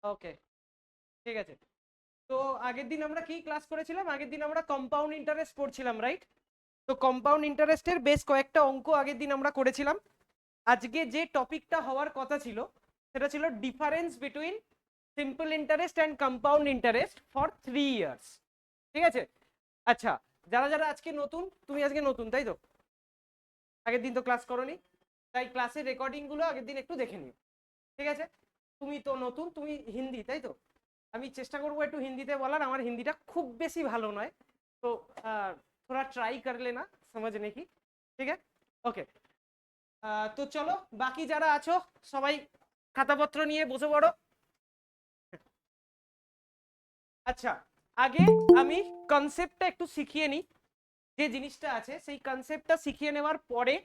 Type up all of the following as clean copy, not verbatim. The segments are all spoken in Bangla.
ওকে, ঠিক আছে। তো আগের দিন আমরা কি ক্লাস করেছিলাম? আগের দিন আমরা কম্পাউন্ড ইন্টারেস্ট পড়ছিলাম, রাইট? তো কম্পাউন্ড ইন্টারেস্টের বেশ কয়েকটা অঙ্ক আগের দিন আমরা করেছিলাম। আজকে যে টপিকটা হওয়ার কথা ছিল সেটা ছিল difference between simple interest and compound interest for 3 years. ঠিক আছে? আচ্ছা, যারা যারা আজকে নতুন, তুমি আজকে নতুন তাই তো? আগের দিন তো ক্লাস করোনি, তাই ক্লাসের রেকর্ডিং গুলো আগের দিন একটু দেখে নিও। ঠিক আছে? তুমি তো নতুন, তুমি হিন্দি তাই তো? আমি চেষ্টা করবো একটু হিন্দিতে বলার, আমার হিন্দিটা খুব বেশি ভালো নয়, তো थोड़ा ट्राई कर लेना समझने की। ठीक है? ওকে। তো চলো, বাকি যারা আছো সবাই খাতাপত্র নিয়ে বসে পড়ো। আচ্ছা, আগে আমি কনসেপ্টটা একটু শিখিয়ে নিই। যে জিনিসটা আছে সেই কনসেপ্টটা শিখিয়ে নেওয়ার পরে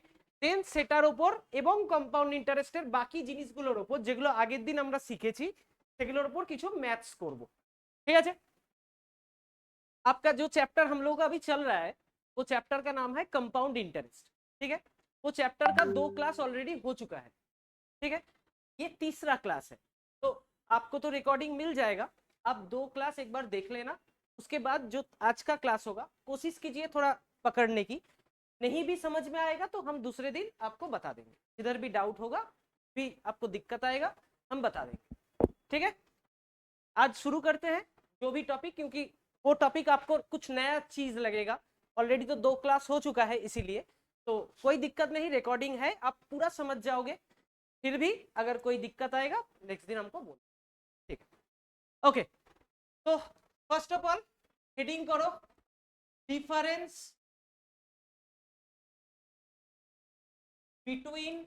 দেন সেটার ওপর এবং কম্পাউন্ড ইন্টারেস্টের বাকি জিনিসগুলোর ওপর যেগুলো আগের দিন আমরা শিখেছি সেগুলোর ওপর কিছু ম্যাথস করব। ঠিক আছে? आपका जो चैप्टर हम लोग का अभी चल रहा है वो चैप्टर का नाम है कंपाउंड इंटरेस्ट। ठीक है? वो चैप्टर का 2 क्लास ऑलरेडी हो चुका है। ठीक है? ये तीसरा क्लास है, तो आपको तो रिकॉर्डिंग मिल जाएगा। आप 2 क्लास एक बार देख लेना, उसके बाद जो आज का क्लास होगा कोशिश कीजिए थोड़ा पकड़ने की। नहीं भी समझ में आएगा तो हम दूसरे दिन आपको बता देंगे, इधर भी डाउट होगा भी आपको दिक्कत आएगा हम बता देंगे। ठीक है? आज शुरू करते हैं जो भी टॉपिक, क्योंकि वो टॉपिक आपको कुछ नया चीज लगेगा। ऑलरेडी तो 2 क्लास हो चुका है, इसीलिए तो कोई दिक्कत नहीं, रिकॉर्डिंग है, आप पूरा समझ जाओगे। फिर भी अगर कोई दिक्कत आएगा नेक्स्ट दिन हमको बोल। ठीक है? ओके। तो फर्स्ट ऑफ ऑल हेडिंग करो difference between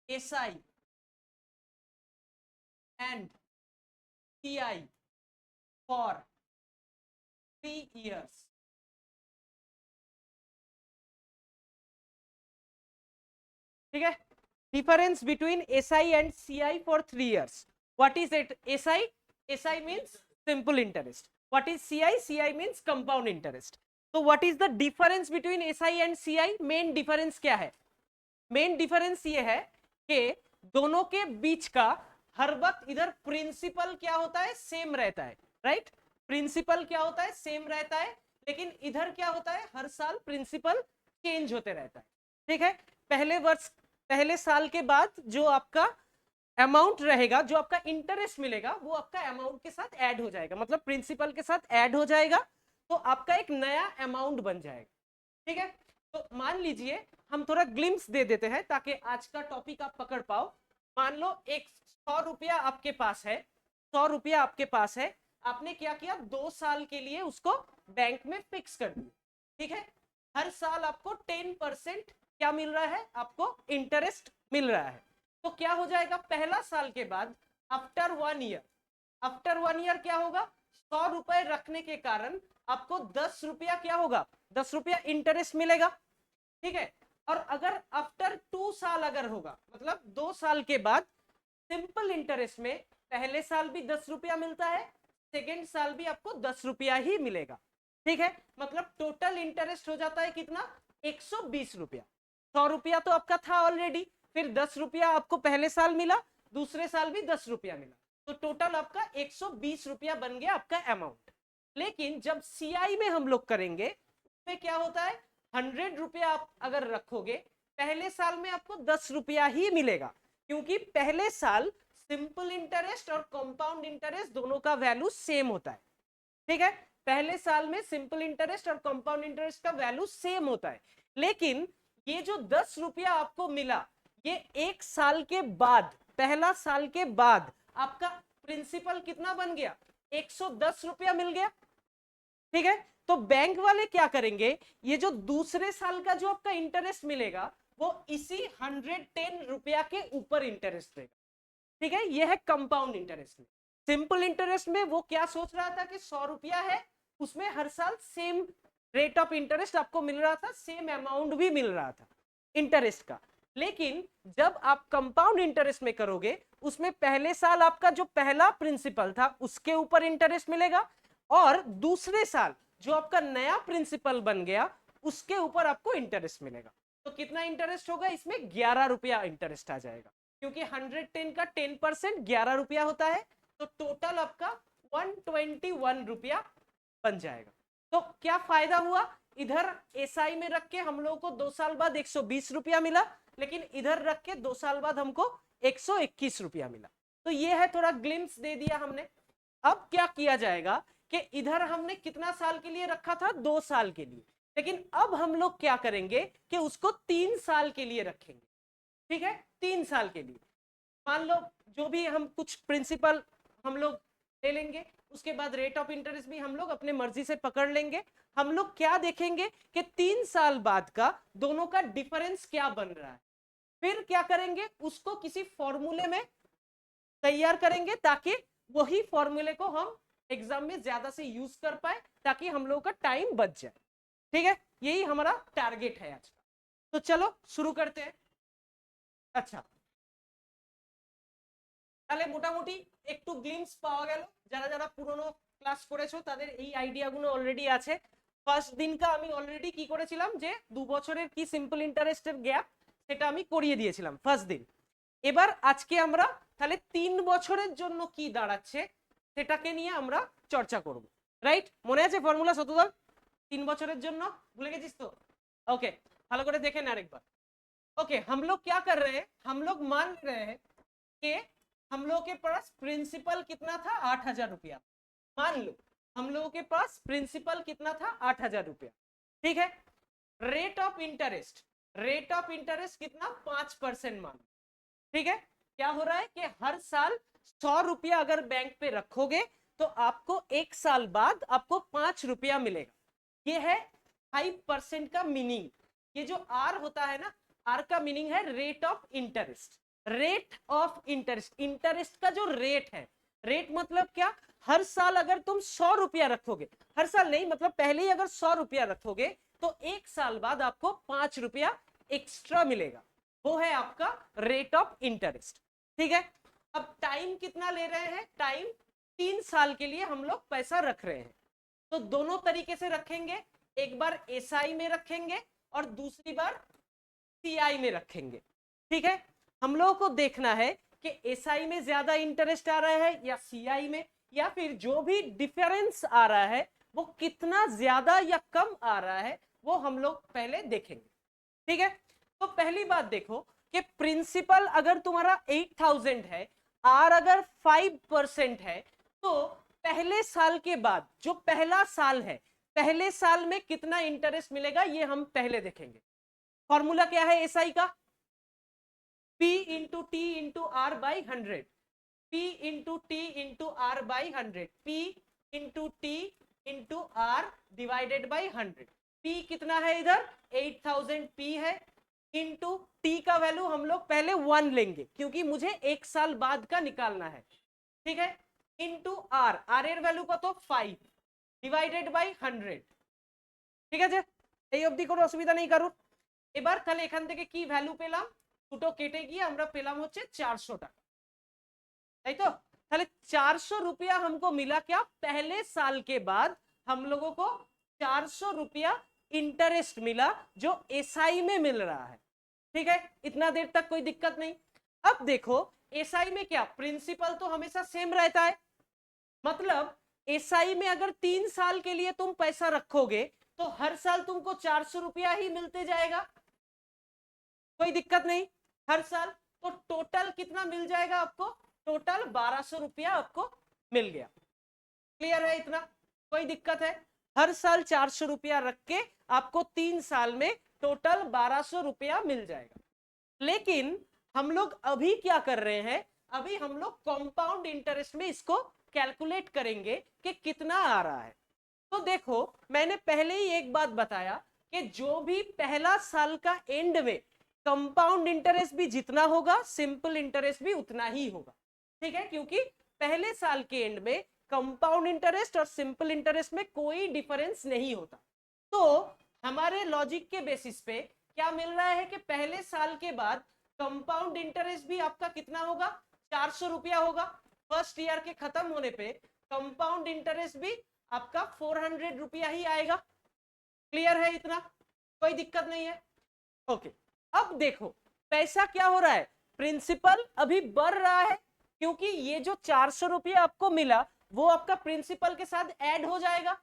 SI and CI for 3 years। ठीक है? Difference between SI and CI for 3 years। What is it? SI means simple interest. What is CI means compound interest. तो what is the difference between SI and CI? Main difference क्या है? मेन डिफरेंस ये है कि दोनों के बीच का हर वक्त इधर प्रिंसिपल क्या होता है? सेम रहता है, राइट? प्रिंसिपल क्या होता है? सेम रहता है, लेकिन इधर क्या होता है? हर साल प्रिंसिपल चेंज होते रहता है। ठीक है? पहले साल के बाद जो आपका अमाउंट रहेगा, जो आपका इंटरेस्ट मिलेगा, वो आपका अमाउंट के साथ ऐड हो जाएगा, मतलब प्रिंसिपल के साथ ऐड हो जाएगा, तो आपका एक नया अमाउंट बन जाएगा। ठीक है? तो मान लीजिए हम थोड़ा ग्लिम्स दे देते हैं ताकि आज का टॉपिक आप पकड़ पाओ। मान लो एक 100 रुपया आपके पास है, 100 रुपया आपके पास है, आपने क्या किया? 2 साल के लिए उसको बैंक में फिक्स कर दिया। ठीक है? हर साल आपको 10% क्या मिल रहा है? आपको इंटरेस्ट मिल रहा है। तो क्या हो जाएगा? पहला साल के बाद आफ्टर 1 ईयर, आफ्टर 1 ईयर क्या होगा? 100 रुपए रखने के कारण आपको 10 रुपया क्या होगा? 10 रुपया इंटरेस्ट मिलेगा। ठीक है? और अगर आफ्टर 2 साल अगर होगा, मतलब 2 साल के बाद सिंपल इंटरेस्ट में पहले साल भी 10 रुपया मिलता है, सेकेंड साल भी आपको 10 रुपया ही मिलेगा। ठीक है? मतलब टोटल इंटरेस्ट हो जाता है कितना? 120 रुपया। 100 रुपया तो आपका था ऑलरेडी, फिर 10 रुपया आपको पहले साल मिला, दूसरे साल भी 10 रुपया मिला, तो टोटल आपका 120 रुपया बन गया आपका अमाउंट। लेकिन जब CI में हम लोग करेंगे उसमें क्या होता है? 100 रुपया आप अगर रखोगे, पहले साल में आपको 10 रुपया ही मिलेगा, क्योंकि पहले साल सिंपल इंटरेस्ट और कंपाउंड इंटरेस्ट दोनों का वैल्यू सेम होता है। ठीक है? पहले साल में सिंपल इंटरेस्ट और कंपाउंड इंटरेस्ट का वैल्यू सेम होता है, लेकिन ये जो 10 रुपया आपको मिला, ये 1 साल के बाद, पहला साल के बाद आपका प्रिंसिपल कितना बन गया? 110 रुपया मिल गया। ठीक है? तो बैंक वाले क्या करेंगे? ये जो दूसरे साल का जो आपका इंटरेस्ट मिलेगा वो इसी 110 रुपया के ऊपर इंटरेस्ट देगा। ठीक है? ये है कंपाउंड इंटरेस्ट में। सिंपल इंटरेस्ट में वो क्या सोच रहा था कि 100 रुपया है, उसमें हर साल सेम रेट ऑफ इंटरेस्ट आपको मिल रहा था, सेम अमाउंट भी मिल रहा था इंटरेस्ट का। लेकिन जब आप कंपाउंड इंटरेस्ट में करोगे, उसमें पहले साल आपका जो पहला प्रिंसिपल था उसके ऊपर इंटरेस्ट मिलेगा, और दूसरे साल जो आपका नया प्रिंसिपल बन गया उसके ऊपर आपको इंटरेस्ट मिलेगा। तो कितना इंटरेस्ट होगा इसमें? 11 रुपया इंटरेस्ट आ जाएगा। क्योंकि 110 का 10% 11 रुपया होता है, तो टोटल आपका 121 रुपया बन जाएगा। तो क्या फायदा हुआ, इधर एसआई में रख के हम लोगों को 2 साल बाद 120 रुपया मिला, लेकिन इधर रख के 2 साल बाद हमको 121 रुपया मिला। तो ये है, थोड़ा ग्लिम्स दे दिया हमने। अब क्या किया जाएगा कि इधर हमने कितना साल के लिए रखा था, 2 साल के लिए, लेकिन अब हम लोग क्या करेंगे कि उसको 3 साल के लिए रखेंगे। ठीक है, 3 साल के लिए मान लो जो भी हम कुछ प्रिंसिपल हम लोग ले लेंगे, उसके बाद रेट ऑफ इंटरेस्ट भी हम लोग अपने मर्जी से पकड़ लेंगे। हम लोग क्या देखेंगे कि 3 साल बाद का दोनों का डिफरेंस क्या बन रहा है, फिर क्या करेंगे, उसको किसी फॉर्मूले में तैयार करेंगे ताकि वही फॉर्मूले को हम एग्जाम में ज्यादा से यूज कर पाए, ताकि हम लोग का टाइम बच जाए। ठीक है, यही हमारा टारगेट है आज का। तो चलो शुरू करते हैं। আচ্ছা, তাহলে মোটামুটি একটু গ্লিমস পাওয়া গেল। যারা যারা পুরনো ক্লাস করেছো তাদের এই আইডিয়াগুলো অলরেডি আছে। ফার্স্ট দিনকা আমি অলরেডি কি করেছিলাম যে 2 বছরের কি সিম্পল ইন্টারেস্টের গ্যাপ সেটা আমি করিয়ে দিয়েছিলাম ফার্স্ট দিন। এবার আজকে আমরা তাহলে 3 বছরের জন্য কি দাঁড়াচ্ছে সেটাকে নিয়ে আমরা চর্চা করব। রাইট, মনে আছে ফর্মুলা শতদল? 3 বছরের জন্য ভুলে গেছিস তো? ओके, ভালো করে দেখেন আরেকবার। ओके, हम लोग क्या कर रहे हैं, हम लोग मान रहे हैं कि हम लोगों के पास प्रिंसिपल कितना था, 8,000 रुपया। मान लो हम लोगों के पास प्रिंसिपल कितना था, 8,000 रुपया। ठीक है, rate of interest, rate of interest कितना, 5% मान। ठीक है, क्या हो रहा है कि हर साल 100 रुपया अगर बैंक पे रखोगे तो आपको 1 साल बाद आपको 5 रुपया मिलेगा। ये है 5% का मीनिंग। ये जो आर होता है ना, आर का मीनिंग है rate of interest. Rate of interest, interest का जो रेट है, रेट मतलब क्या, हर साल अगर तुम 100 रुपया रखोगे, हर साल नहीं मतलब पहले ही अगर 100 रुपया रखोगे तो 1 साल बाद आपको 5 रुपया एक्स्ट्रा मिलेगा, वो है आपका रेट ऑफ इंटरेस्ट। ठीक है, अब टाइम कितना ले रहे हैं, टाइम 3 साल के लिए हम लोग पैसा रख रहे हैं। तो दोनों तरीके से रखेंगे, एक बार एसआई में रखेंगे और दूसरी बार सीआई में रखेंगे। ठीक है, हम लोगों को देखना है कि एसआई में ज्यादा इंटरेस्ट आ रहा है या सीआई में, या फिर जो भी डिफरेंस आ रहा है वो कितना ज्यादा या कम आ रहा है, वो हम लोग पहले देखेंगे। ठीक है, तो पहली बात देखो कि प्रिंसिपल अगर तुम्हारा 8,000 है, आर अगर 5% है, तो पहले साल के बाद जो पहला साल है, पहले साल में कितना इंटरेस्ट मिलेगा ये हम पहले देखेंगे। फॉर्मूला क्या है एसआई का, P into T into R by 100, P into T into R by 100, P into T into R divided by 100। P कितना है इधर, 8,000 P है, इंटू टी का वैल्यू हम लोग पहले 1 लेंगे क्योंकि मुझे 1 साल बाद का निकालना है। ठीक है, इंटू आर, आर एर वैल्यू का तो 5 ডিভাইডেড বাই 100। ঠিক আছে, এই অবধি কোনো অসুবিধা নেই কারুর। এবার তাহলে এখান থেকে কি ভ্যালু পেলাম, দুটো কেটে গিয়ে আমরা পেলাম হচ্ছে 400 টাকা, তাই তো? তাহলে 400 रुपया हमको मिला क्या, पहले साल के बाद हम लोगों को 400 रुपया इंटरेस्ट मिला जो एसआई में मिल रहा है। ठीक है, इतना देर तक कोई दिक्कत नहीं। अब देखो एसआई में क्या, प्रिंसिपल तो हमेशा सेम रहता है, मतलब एसआई में अगर 3 साल के लिए तुम पैसा रखोगे तो हर साल तुमको 400 रुपया ही मिलते जाएगा, कोई दिक्कत नहीं, हर साल। तो टोटल कितना मिल जाएगा आपको, टोटल 1200 रुपया आपको मिल गया। क्लियर है इतना, कोई दिक्कत है? हर साल 400 रुपया रख के आपको 3 साल में टोटल 1200 रुपया मिल जाएगा। लेकिन हम लोग अभी क्या कर रहे हैं, अभी हम लोग कंपाउंड इंटरेस्ट में इसको कैलकुलेट करेंगे कि कितना आ रहा है। तो देखो मैंने पहले ही एक बात बताया कि जो भी पहला साल का एंड में कंपाउंड इंटरेस्ट भी जितना होगा, सिंपल इंटरेस्ट भी उतना ही होगा। ठीक है, क्योंकि पहले साल के एंड में कंपाउंड इंटरेस्ट और सिंपल इंटरेस्ट में कोई डिफरेंस नहीं होता। तो हमारे लॉजिक के बेसिस पे क्या मिल रहा है कि पहले साल के बाद कंपाउंड इंटरेस्ट भी आपका कितना होगा, 400 रुपया होगा। फर्स्ट ईयर के खत्म होने पे कंपाउंड इंटरेस्ट भी आपका 400 रुपया ही आएगा। क्लियर है इतना, कोई दिक्कत नहीं है? ओके, अब देखो पैसा क्या हो रहा है, प्रिंसिपल अभी बढ़ रहा है क्योंकि ये जो 400 रुपया आपको मिला वो आपका प्रिंसिपल के साथ ऐड हो जाएगा।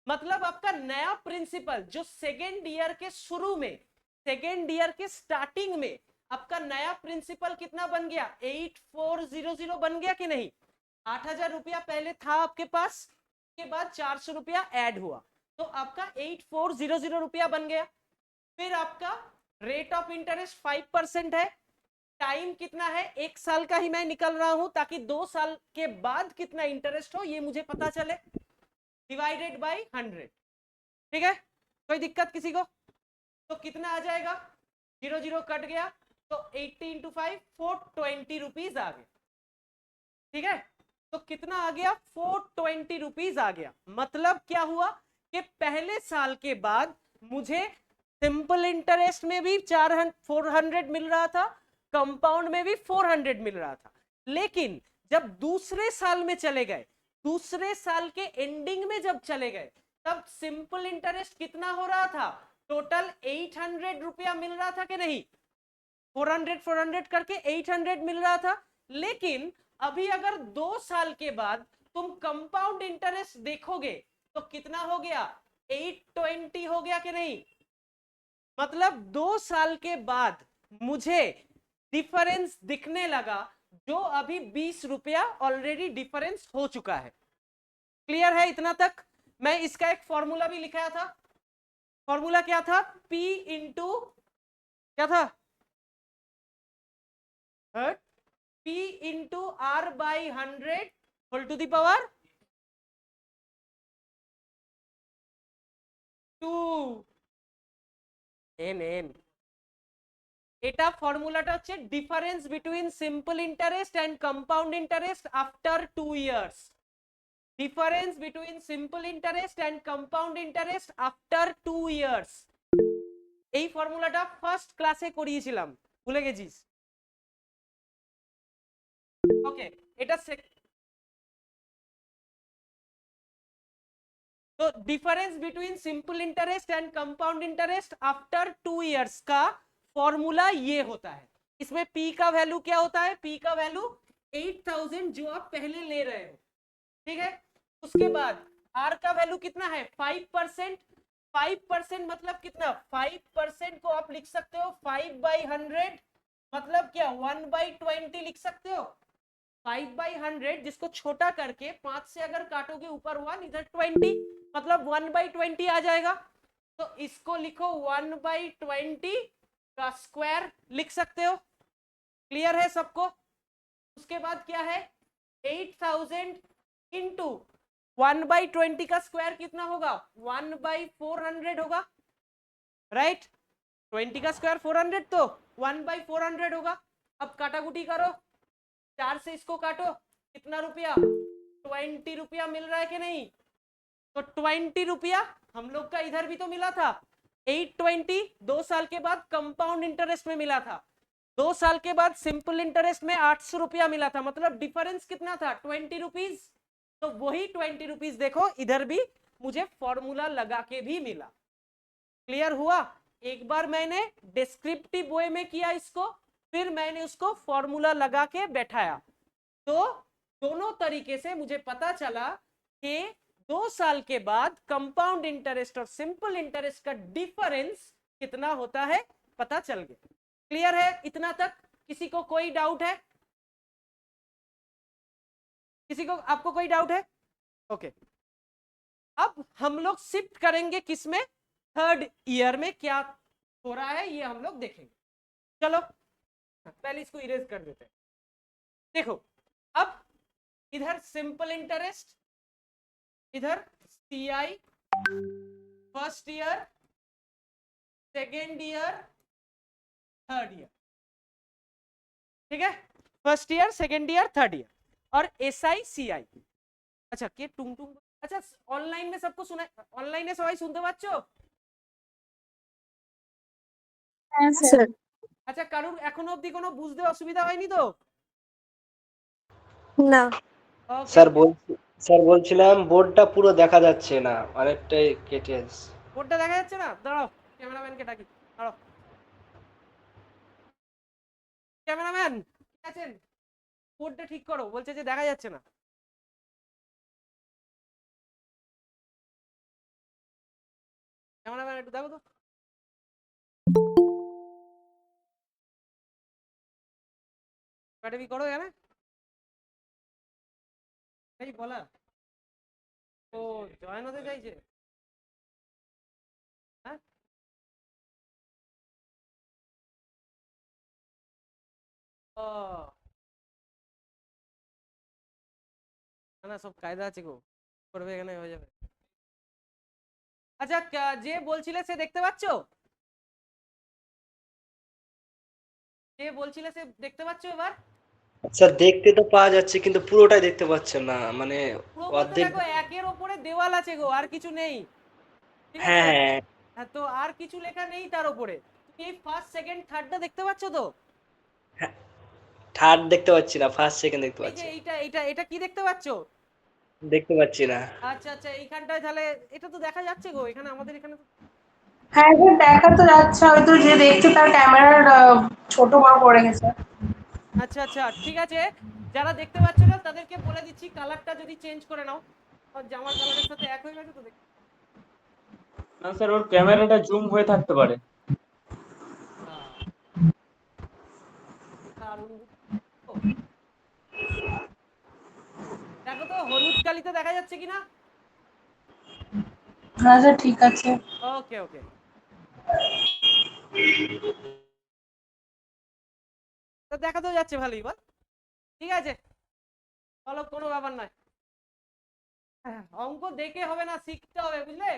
मतलब आपका नया प्रिंसिपल जो सेकेंड ईयर के शुरू में, सेकेंड ईयर के स्टार्टिंग में आपका नया प्रिंसिपल कितना बन गया, 8400 बन गया कि नहीं। 8000 रुपया पहले था आपके पास, के बाद 400 रुपया ऐड हुआ तो आपका 8400 रुपया बन गया। फिर आपका रेट ऑफ इंटरेस्ट 5% है। टाइम कितना है, 1 साल का ही मैं निकल रहा हूं ताकि 2 साल के बाद कितना इंटरेस्ट हो ये मुझे पता चले, डिवाइडेड बाय 100। ठीक है, कोई दिक्कत किसी को? तो कितना आ जाएगा, 0 0 कट गया तो 80 इंटू 5 420 रुपीज आ गए। ठीक है, तो कितना आ गया, 420 रुपीज आ गया। मतलब क्या हुआ कि पहले साल के बाद मुझे सिंपल इंटरेस्ट में भी 400 मिल रहा था, कंपाउंड में भी 400 मिल रहा था। लेकिन जब दूसरे साल में चले गए, दूसरे साल के एंडिंग में जब चले गए, तब सिंपल इंटरेस्ट कितना हो रहा था, टोटल 800 रुपया मिल रहा था कि नहीं, 400 करके 800 मिल रहा था। लेकिन अभी अगर 2 साल के बाद तुम कंपाउंड इंटरेस्ट देखोगे तो कितना हो गया, 820 हो गया कि नहीं। मतलब 2 साल के बाद मुझे डिफरेंस दिखने लगा, जो अभी 20 रुपया ऑलरेडी डिफरेंस हो चुका है। क्लियर है इतना तक? मैं इसका एक फॉर्मूला भी लिखाया था। फॉर्मूला क्या था, P इंटू क्या था, P into R by 100 whole to the power 2 n। এটা ফর্মুলাটা হচ্ছে difference between simple interest and compound interest after 2 years. Difference between simple interest and compound interest after 2 years. এই ফর্মুলাটা ফার্স্ট ক্লাসে করিয়েছিলাম, ভুলে গেছিস? ওকে, এটা तो difference between simple interest and compound interest after 2 years का फॉर्मूला ये होता है। इसमें P का वैल्यू क्या होता है, P का वैल्यू 8000 जो आप पहले ले रहे हो। ठीक है, उसके बाद R का वैल्यू कितना है, 5%। 5% मतलब कितना, 5% को आप लिख सकते हो 5/100, मतलब क्या 1/20 लिख सकते हो। 5/100 जिसको छोटा करके 5 से अगर काटोगे ऊपर 1 इधर 20, मतलब 1/20 आ जाएगा। तो इसको लिखो 1/20 का स्क्वायर लिख सकते हो। क्लियर है सबको? उसके बाद क्या है, 8000 इंटू 1/20 का स्क्वायर कितना होगा, 1/400 होगा, राइट। 20 का स्क्वायर 400 तो 1/400 होगा। अब काटाकुटी करो, 4 से इसको काटो, कितना रुपया, 20 रुपया मिल रहा है कि नहीं। तो 20 रुपया हम लोग का इधर भी तो मिला था, 820 2 साल के बाद कंपाउंड इंटरेस्ट में मिला था। 2 साल के बाद सिंपल इंटरेस्ट में 800 रुपया मिला था, मतलब डिफरेंस कितना था, 20 रुपीज। तो वही 20 रुपीज देखो इधर भी मुझे फॉर्मूला लगा के भी मिला। क्लियर हुआ? एक बार मैंने डिस्क्रिप्टिव वे में किया इसको, फिर मैंने उसको फॉर्मूला लगा के बैठाया, तो दोनों तरीके से मुझे पता चला कि 2 साल के बाद कंपाउंड इंटरेस्ट और सिंपल इंटरेस्ट का डिफरेंस कितना होता है, पता चल गया। क्लियर है इतना तक? किसी को कोई डाउट है? किसी को, आपको कोई डाउट है? ओके, अब हम लोग शिफ्ट करेंगे किसमें, थर्ड ईयर में क्या हो रहा है ये हम लोग देखेंगे। चलो पहले इसको इरेज कर देते हैं। देखो, अब इधर सिंपल इंटरेस्ट, इधर CI first year, second year, third year. ठीक है, first year, second year, third year, और SI CI। अच्छा के टुंग टुंग, अच्छा অনলাইন में सबको सुना, অনলাইনে সবাই শুনতে পাচ্ছো? হ্যাঁ স্যার। আচ্ছা কারুর এখনো অবধি কোনো বুঝতে অসুবিধা হয়নি তো? না ওকে, স্যার বলছিলাম বোর্ডটা পুরো দেখা যাচ্ছে না, অনেকটাই কেটে যাচ্ছে। বোর্ডটা দেখা যাচ্ছে না, দাঁড়াও ক্যামেরাম্যানকে ডাকি, দাঁড়াও। ক্যামেরাম্যান ঠিক আছেন, বোর্ডটা ঠিক করো, বলছে যে দেখা যাচ্ছে না। ক্যামেরাম্যান একটু দেখো তো। ব্যাটারি করো এখানে, এই বলা ও জয়েন হতে চাইছে। হ্যাঁ ও না না, সব কায়দা আছে গো, করবে এখানে হয়ে যাবে। আচ্ছা যে বলছিলে সে দেখতে পাচ্ছো, যে বলছিলে সে দেখতে পাচ্ছো এবার? স্যার দেখতে তো পাওয়া যাচ্ছে কিন্তু পুরোটাই দেখতে পাচ্ছেন না, মানে পুরো বলতে অর্ধেক। দেখো একের ওপরে দেওয়াল আছে গো, আর কিছু নেই, ঠিক আছে? হ্যাঁ হ্যাঁ হ্যাঁ তো আর কিছু লেখা নেই তার উপরে, তুমি এই ফার্স্ট সেকেন্ড থার্ডটা দেখতে পাচ্ছো তো? হ্যাঁ, থার্ড দেখতে পাচ্ছি না, ফার্স্ট সেকেন্ড দেখতে এই যে পাচ্ছি। এইটা এইটা এটা কি দেখতে পাচ্ছো? দেখতে পাচ্ছি না। আচ্ছা আচ্ছা, এইখানটায় তাহলে এটা তো দেখা যাচ্ছে গো, এখানে আমাদের এখানে তো। হ্যাঁ যে দেখা তো যাচ্ছে, হয়তো যে দেখছে তার ক্যামেরার ছোট বড় পড়ে গেছে। আচ্ছা আচ্ছা ঠিক আছে, যারা দেখতে পাচ্ছ না তাদেরকে বলে দিচ্ছি কালারটা যদি চেঞ্জ করে নাও, আর জামার কালারের সাথে এক হয়ে গেছে তো দেখতে। না স্যার, ওর ক্যামেরাটা জুম হয়ে থাকতে পারে। দারুণ বুদ্ধি। দেখো তো হলুদ কালিতে দেখা যাচ্ছে কিনা। হ্যাঁ স্যার ঠিক আছে। ওকে ওকে, তো দেখা তো যাচ্ছে ভালোই, বল ঠিক আছে, চলো কোনো ব্যাপার নয়। হ্যাঁ, অঙ্ক দেখে হবে না, শিখতে হবে বুঝলে,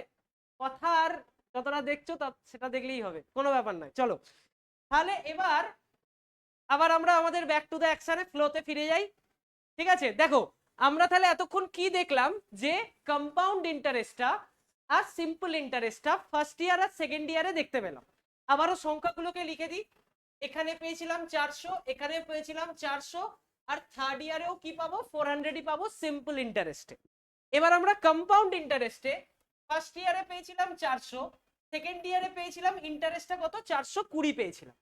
কথা আর যতটা দেখছো সেটা দেখলেই হবে, কোনো ব্যাপার নয়। চলো তাহলে এবার আবার আমরা আমাদের ব্যাক টু দ্য অ্যাকশনে ফ্লোতে ফিরে যাই। ঠিক আছে, দেখো আমরা তাহলে এতক্ষণ কি দেখলাম, যে কম্পাউন্ড ইন্টারেস্টটা আর সিম্পল ইন্টারেস্টটা ফার্স্ট ইয়ার আর সেকেন্ড ইয়ারে দেখতে পেলাম। আবারও সংখ্যাগুলোকে লিখে দিই, এখানে পেয়েছিলাম 400, এখানে পেয়েছিলাম 400, আর থার্ড ইয়ারেও কি পাবো 400ই পাবো সিম্পল ইন্টারেস্টে। এবার আমরা কম্পাউন্ড ইন্টারেস্টে ফার্স্ট ইয়ারে পেয়েছিলাম 400, সেকেন্ড ইয়ারে পেয়েছিলাম ইন্টারেস্টটা কত 420 পেয়েছিলাম।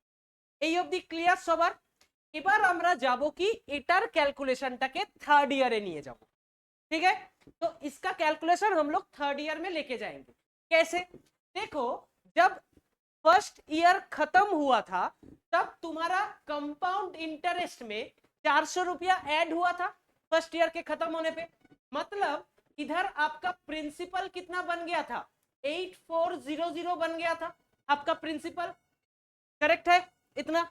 এই অবধি ক্লিয়ার সবার? এবার আমরা যাব কি এটার कैलकुलेशनटाके थर्ड ईयर में लिए जाओ, ठीक है? तो इसका कैलकुलेशन हम लोग थर्ड ईयर में लेके जाएंगे। कैसे? देखो जब फर्स्ट ईयर खत्म हुआ था तब तुम्हारा कंपाउंड इंटरेस्ट में 400 रुपया ऐड हुआ था फर्स्ट ईयर के खत्म होने पे, मतलब इधर आपका प्रिंसिपल कितना बन गया था 8400 बन गया था आपका प्रिंसिपल, करेक्ट है इतना?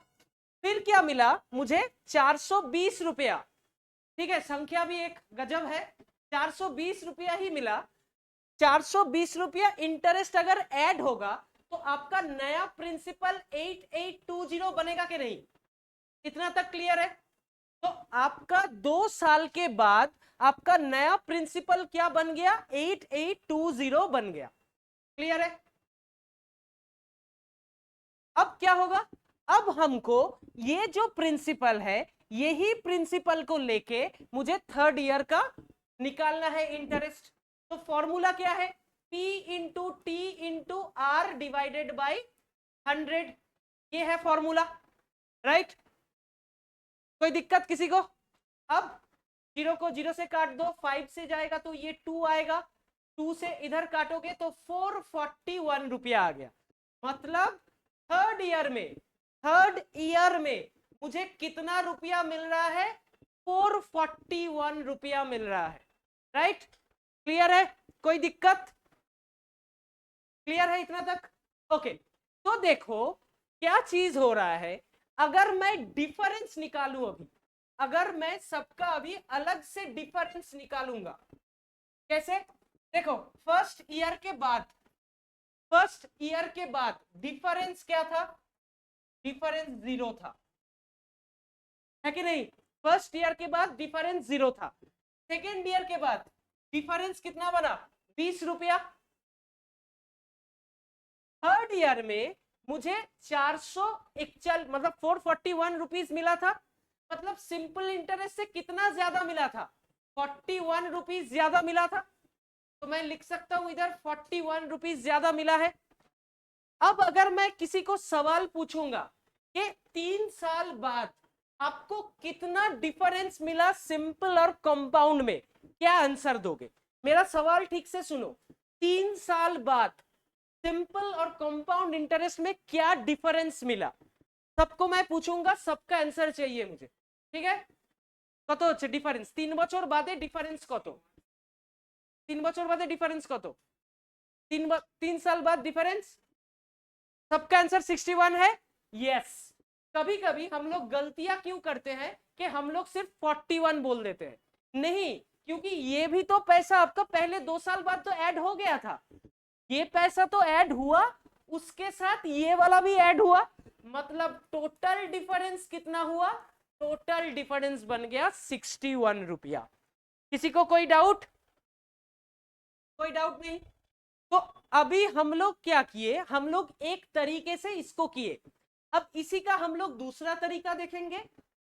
फिर क्या मिला मुझे 420 रुपया, ठीक है, संख्या भी एक गजब है, 420 रुपया ही मिला। 420 रुपया इंटरेस्ट अगर ऐड होगा तो आपका नया प्रिंसिपल 8820 बनेगा कि नहीं? इतना तक क्लियर है? तो आपका 2 साल के बाद आपका नया प्रिंसिपल क्या बन गया 8820 बन गया। क्लियर है? अब क्या होगा, अब हमको ये जो प्रिंसिपल है यही प्रिंसिपल को लेके मुझे थर्ड ईयर का निकालना है इंटरेस्ट। तो फॉर्मूला क्या है, P into T into R divided by 100, ये है फॉर्मूला, राइट? कोई दिक्कत किसी को? अब 0 को 0 से काट दो, 5 से जाएगा तो ये 2 आएगा, 2 से इधर काटोगे तो 441 रुपया आ गया। मतलब थर्ड ईयर में मुझे कितना रुपया मिल रहा है 441 रुपया मिल रहा है, राइट? क्लियर है? कोई दिक्कत? क्लियर है इतना तक? ओके, तो देखो क्या चीज हो रहा है, अगर मैं डिफरेंस निकालूं अभी, अगर मैं सबका अभी अलग से डिफरेंस निकालूंगा, कैसे? देखो फर्स्ट ईयर के बाद डिफरेंस क्या था, डिफरेंस 0 था, है कि नहीं? फर्स्ट ईयर के बाद डिफरेंस 0 था, सेकेंड ईयर के बाद डिफरेंस कितना बना 20 रुपया, थर्ड ईयर में मुझे 441 मतलब 441 रुपीज मिला था, मतलब सिंपल इंटरेस्ट से कितना ज्यादा मिला था 41 रुपीज ज्यादा मिला था, तो मैं लिख सकता हूं इधर 41 रुपीज ज्यादा मिला है। अब अगर मैं किसी को सवाल पूछूंगा कि 3 साल बाद आपको कितना डिफरेंस मिला सिंपल और कंपाउंड में, क्या आंसर दोगे? मेरा सवाल ठीक से सुनो, 3 साल बाद सिंपल और कंपाउंड इंटरेस्ट में क्या डिफरेंस मिला, सबको मैं पूछूंगा, सबका आंसर चाहिए मुझे, ठीक है? কত হচ্ছে ডিফারেন্স 3 বছর বাদে ডিফারেন্স কত? 3 বছর বাদে ডিফারেন্স কত? 3 साल बाद डिफरेंस, सबका आंसर 61 है। यस, कभी कभी हम लोग गलतियां क्यों करते हैं कि हम लोग सिर्फ 41 बोल देते हैं, नहीं, क्योंकि ये भी तो पैसा आपका पहले 2 साल बाद तो ऐड हो गया था, ये पैसा तो ऐड हुआ, उसके साथ ये वाला भी ऐड हुआ, मतलब टोटल डिफरेंस कितना हुआ? टोटल डिफरेंस बन गया 61 रुपया। किसी को कोई डाउट? कोई डाउट नहीं? तो अभी हम लोग क्या किए, हम लोग एक तरीके से इसको किए, अब इसी का हम लोग दूसरा तरीका देखेंगे,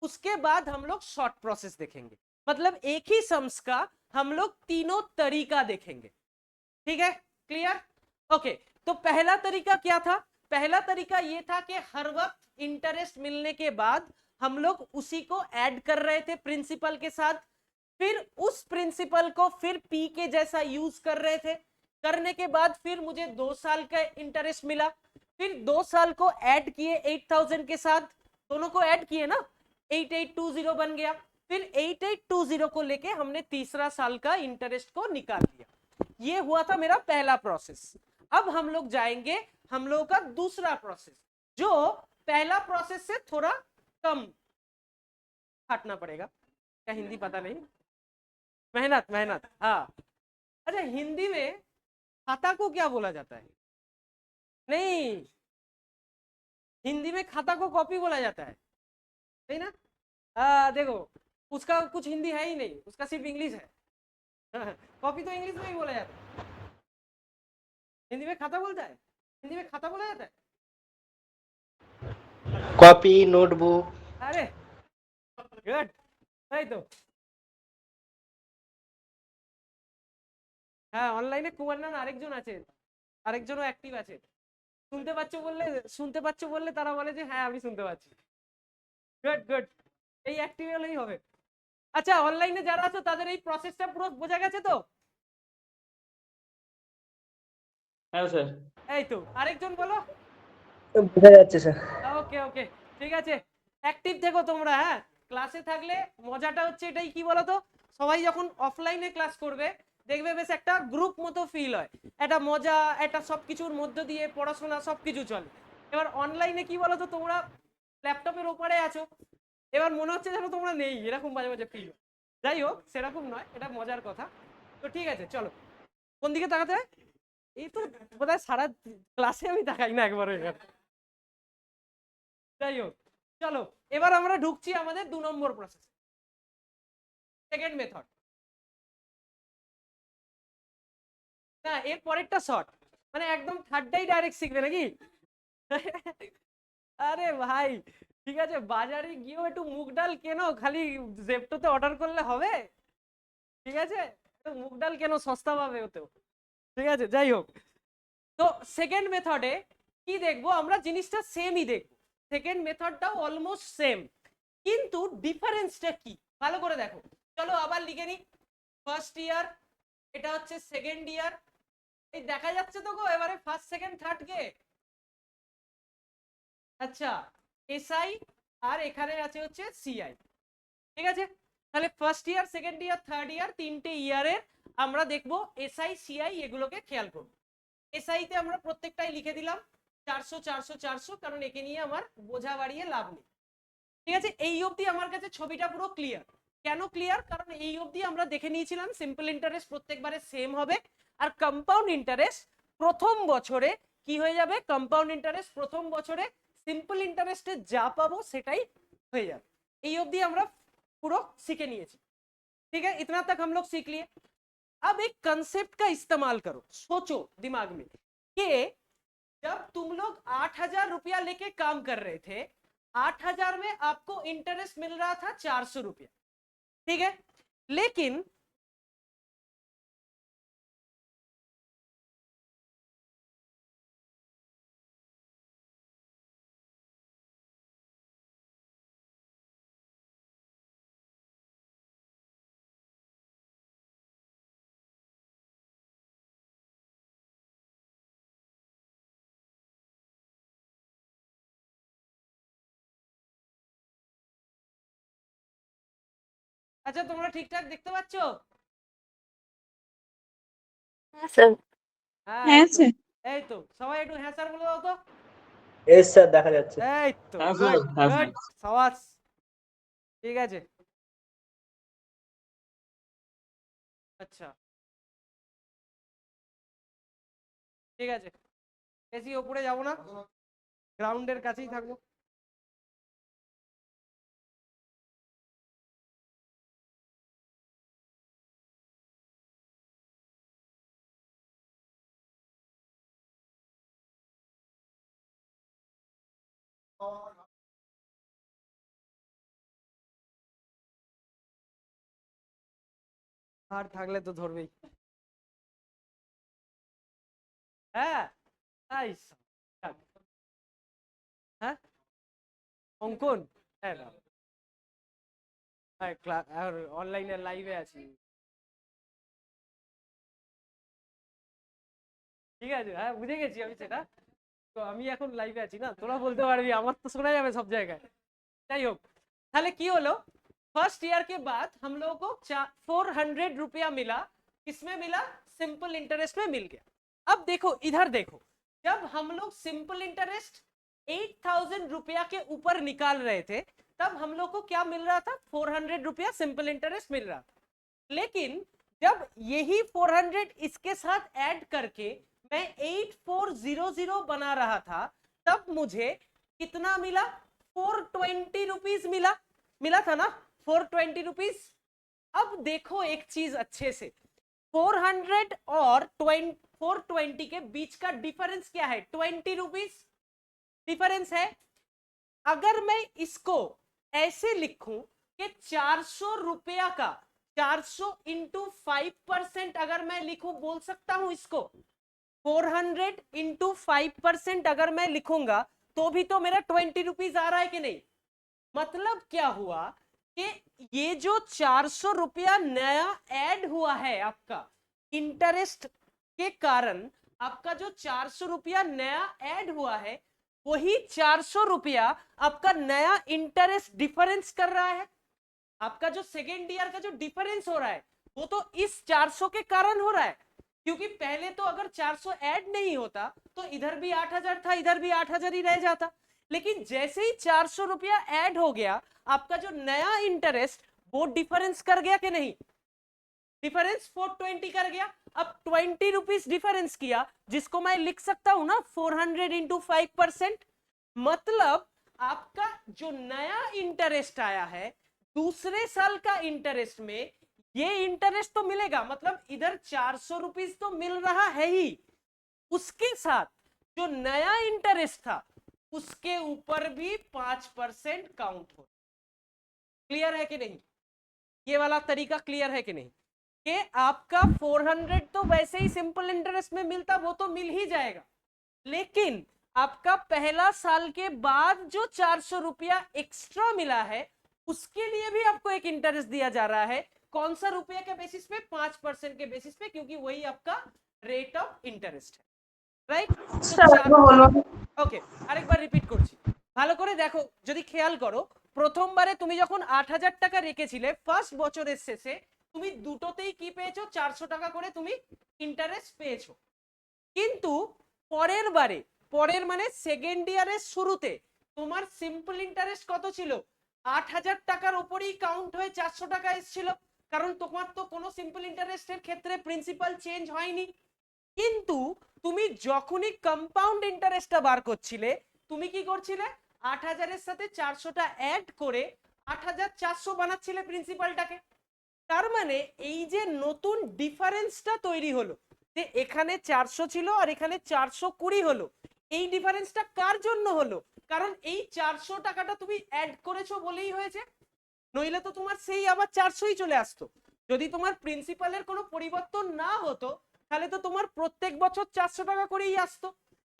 उसके बाद हम लोग शॉर्ट प्रोसेस देखेंगे, मतलब एक ही सम्स का हम लोग तीनों तरीका देखेंगे, ठीक है? क्लियर? ओके, तो पहला तरीका क्या था? पहला तरीका ये था कि हर वक्त इंटरेस्ट मिलने के बाद हम लोग उसी को ऐड कर रहे थे प्रिंसिपल के साथ, फिर उस प्रिंसिपल को फिर पी के जैसा यूज कर रहे थे, करने के बाद फिर मुझे 2 साल का इंटरेस्ट मिला, फिर 2 साल को ऐड किए 8000 के साथ, दोनों को ऐड किए ना, 8820 बन गया, फिर 8820 को लेके हमने तीसरा साल का इंटरेस्ट को निकाल दिया। ये हुआ था मेरा पहला प्रोसेस। अब हम लोग जाएंगे हम लोगों का दूसरा प्रोसेस, जो पहला प्रोसेस से थोड़ा कम हटना पड़ेगा, क्या हिंदी पता नहीं, मेहनत मेहनत, हाँ। अच्छा, हिंदी में खाता को क्या बोला जाता है? नहीं, हिंदी में खाता को कॉपी बोला जाता है, नहीं ना? देखो, उसका कुछ हिंदी है ही नहीं, उसका सिर्फ इंग्लिश है। कॉपी तो इंग्लिश में ही बोला जाता है, हिंदी में खाता बोलता है, हिंदी में खाता बोला जाता है। Copy notebook. अरे गुड, তাই তো। হ্যাঁ, অনলাইনে কুমার আরেকজন আছে, আরেকজনও অ্যাক্টিভ আছে, শুনতে পাচ্ছ বললে তারা বলে যে হ্যাঁ আমি শুনতে পাচ্ছি। গুড গুড, এই অ্যাক্টিভ হলেই হবে। আচ্ছা, অনলাইনে যারা আছো তাদের এই প্রসেসটা পুরো বোঝা গেছে তো? হ্যাঁ স্যার। এই তো, আরেকজন বলো। বোঝা যাচ্ছে স্যার। ওকে ওকে, ঠিক আছে, অ্যাক্টিভ থেকো তোমরা। হ্যাঁ, ক্লাসে থাকলে মজাটা হচ্ছে এটাই, কি বলতো, সবাই যখন অফলাইনে ক্লাস করবে দেখবে বেশ একটা গ্রুপ মতো ফিল হয়, একটা মজা, একটা সবকিছুর মধ্য দিয়ে পড়াশোনা সবকিছু চলে। এবার অনলাইনে কি বলতো, তোমরা ল্যাপটপের ওপরে আছো, এবার মনে হচ্ছে যেন তোমরা নেই, এরকম মাঝে মাঝে ফিল। যাই হোক, সেরকম নয়, এটা মজার কথা। তো ঠিক আছে, চলো, কোন দিকে তাকাতে হয়? এই তো বোধহয় সারা ক্লাসে আমি তাকাই না একবার। যাই হোক, চলো এবার আমরা ঢুকছি আমাদের 2 নম্বর প্রসেস, সেকেন্ড মেথড। না, এর পরেরটা শর্ট, মানে একদম থার্ডটাই ডাইরেক্ট শিখবে নাকি? আরে ভাই, ঠিক আছে, বাজারে গিয়েও একটু মুগ ডাল কেনো, খালি জেপ্টোতে অর্ডার করলে হবে? ঠিক আছে, একটু মুগ ডাল কেনো, সস্তা পাবে ওতেও, ঠিক আছে? যাই হোক, তো সেকেন্ড মেথডে কি দেখবো আমরা, জিনিসটা সেমই দেখবো, সেকেন্ড মেথডটাও অলমোস্ট সেম, কিন্তু ডিফারেন্সটা কি ভালো করে দেখো। চলো আবার লিখে নি, ফার্স্ট ইয়ার, এটা হচ্ছে সেকেন্ড ইয়ার, এই দেখা যাচ্ছে তো গো এবারে ফার্স্ট সেকেন্ড থার্ড কে? আচ্ছা, এসআই আর এখানে আছে হচ্ছে সিআই, ঠিক আছে? তাহলে first year, second year, third year, তিনটে ইয়ারের আমরা দেখবো এসআই সিআই, এগুলোকে খেয়াল করব। এসআই তে আমরা প্রত্যেকটাই লিখে দিলাম 400 400 400, কারণ একে নিয়ে আমার বোঝা বাড়িয়ে লাভ নেই, ঠিক আছে? এই অবধি আমার কাছে ছবিটা পুরো ক্লিয়ার। কেন ক্লিয়ার? কারণ এই অবধি আমরা দেখে নিয়েছিলাম সিম্পল ইন্টারেস্ট প্রত্যেকবারে সেম হবে, আর কম্পাউন্ড ইন্টারেস্ট প্রথম বছরে কি হয়ে যাবে, কম্পাউন্ড ইন্টারেস্ট প্রথম বছরে সিম্পল ইন্টারেস্টে যা পাবো সেটাই হয়ে যাবে। এই অবধি আমরা পুরো শিখে নিয়েছি, ठीक है? इतना तक हम लोग सीख लिए। अब एक कंसेप्ट का इस्तेमाल करो, सोचो दिमाग में कि जब तुम लोग 8000 रुपया लेके काम कर रहे थे, 8000 में आपको इंटरेस्ट मिल रहा था 400 रुपया, ठीक है? लेकिन আচ্ছা তোমরা ঠিকঠাক দেখতে পাচ্ছ? হ্যাঁ স্যার। হ্যাঁ হ্যাঁ এই তো, স্যার। এই তো সবাই একটু হ্যাঁ স্যার বলে দাও তো। এস স্যার দেখা যাচ্ছে। এই তো হ্যাঁ গুড স্যার, হ্যাঁ গুড, স্যার। সাবাস, ঠিক আছে। আচ্ছা ঠিক আছে, বেশি ওপরে যাব না, গ্রাউন্ডের কাছেই থাকবো। আর থাকলে তো ধরবেই। হ্যাঁ তাই থাক। হ্যাঁ অঙ্কন, হ্যাঁ না অনলাইনে লাইভে আছি, ঠিক আছে। হ্যাঁ বুঝে গেছি আমি সেটা, তো আমি এখন লাইভে আছি না, তোরা বলতে পারবি, আমার তো শোনা যাবে সব জায়গায়। যাই হোক, তাহলে কি হলো, फर्स्ट ईयर के बाद हम लोगों को 400 रुपया मिला, किसमें मिला, सिंपल इंटरेस्ट में मिल गया। अब देखो इधर देखो, जब हम लोग सिंपल इंटरेस्ट 8000 रुपया के ऊपर निकाल रहे थे तब हम लोग को क्या मिल रहा था, 400 रुपया सिंपल इंटरेस्ट मिल रहा था। लेकिन जब यही 400 इसके साथ ऐड करके मैं 8400 बना रहा था तब मुझे कितना मिला, 420 रुपीज मिला था ना, 420 रुपीज। अब देखो एक चीज अच्छे से, 400 और 420 के बीच का डिफरेंस क्या है, 20 रुपीज डिफरेंस है। अगर मैं इसको ऐसे लिखूं कि 400 रुपया का 400 इंटू 5% अगर मैं लिखूं, बोल सकता हूं इसको 400 इंटू 5% अगर मैं लिखूंगा तो भी तो मेरा 20 रुपीज आ रहा है कि नहीं। मतलब क्या हुआ कि ये जो 400 रुपया नया ऐड हुआ है आपका इंटरेस्ट के कारण, आपका जो 400 रुपया नया ऐड हुआ है वही 400 रुपया आपका नया इंटरेस्ट डिफरेंस कर रहा है। आपका जो सेकेंड ईयर का जो डिफरेंस हो रहा है वो तो इस 400 के कारण हो रहा है, क्योंकि पहले तो अगर 400 ऐड नहीं होता तो इधर भी 8000 था, इधर भी 8000 ही रह जाता। लेकिन जैसे ही 400 रुपया ऐड हो गया, आपका जो नया इंटरेस्ट वो डिफरेंस कर गया कि नहीं, डिफरेंस 420 कर गया। अब 20 रुपीज डिफरेंस किया, जिसको मैं लिख सकता हूं ना 400 इंटू 5%। मतलब आपका जो नया इंटरेस्ट आया है दूसरे साल का इंटरेस्ट में, ये इंटरेस्ट तो मिलेगा, मतलब इधर 400 रुपीज तो मिल रहा है ही, उसके साथ जो नया इंटरेस्ट था उसके ऊपर भी 5% काउंट हो। क्लियर है कि नहीं, ये वाला तरीका क्लियर है कि नहीं, कि आपका 400 तो वैसे ही सिंपल इंटरेस्ट में मिलता, वो तो मिल ही जाएगा, लेकिन आपका पहला साल के बाद जो 400 रुपया एक्स्ट्रा मिला है उसके लिए भी आपको एक इंटरेस्ट दिया जा रहा है। कौन सा रुपये के बेसिस पे, 5% के बेसिस पे, क्योंकि वही आपका रेट ऑफ इंटरेस्ट है, রাইট। ওকে আরেকবার রিপিট করছি, ভালো করে দেখো, যদি খেয়াল করো প্রথমবারে তুমি যখন 8000 টাকা রেখেছিলে ফার্স্ট বছরের শেষে, তুমি দুটোতেই কি পেয়েছো, 400 টাকা করে তুমি ইন্টারেস্ট পেয়েছো। কিন্তু পরের বারে, পরের মানে সেকেন্ড ইয়ারের শুরুতে তোমার সিম্পল ইন্টারেস্ট কত ছিল, 8000 টাকার উপরেই কাউন্ট হয়ে 400 টাকা এসেছিল, কারণ তোমার তো কোনো সিম্পল ইন্টারেস্টের ক্ষেত্রে প্রিন্সিপাল চেঞ্জ হয়নি। কিন্তু তুমি যখনই কম্পাউন্ড ইন্টারেস্টটা বার করছিলে তুমি কি করছিলে, 8000 এর সাথে 400টা অ্যাড করে 8400 বানাচ্ছিলে প্রিন্সিপালটাকে। তার মানে এই যে নতুন ডিফারেন্সটা তৈরি হলো, যে এখানে 400 ছিল আর এখানে 420 হলো, এই ডিফারেন্সটা কার জন্য হলো, কারণ এই 400 টাকাটা তুমি অ্যাড করেছো বলেই হয়েছে, নইলে তো তোমার সেই আবার 400ই চলে আসতো। যদি তোমার প্রিন্সিপালের কোনো পরিবর্তন না হতো তাহলে তো তোমার প্রত্যেক বছর 400 টাকা করেই আসতো।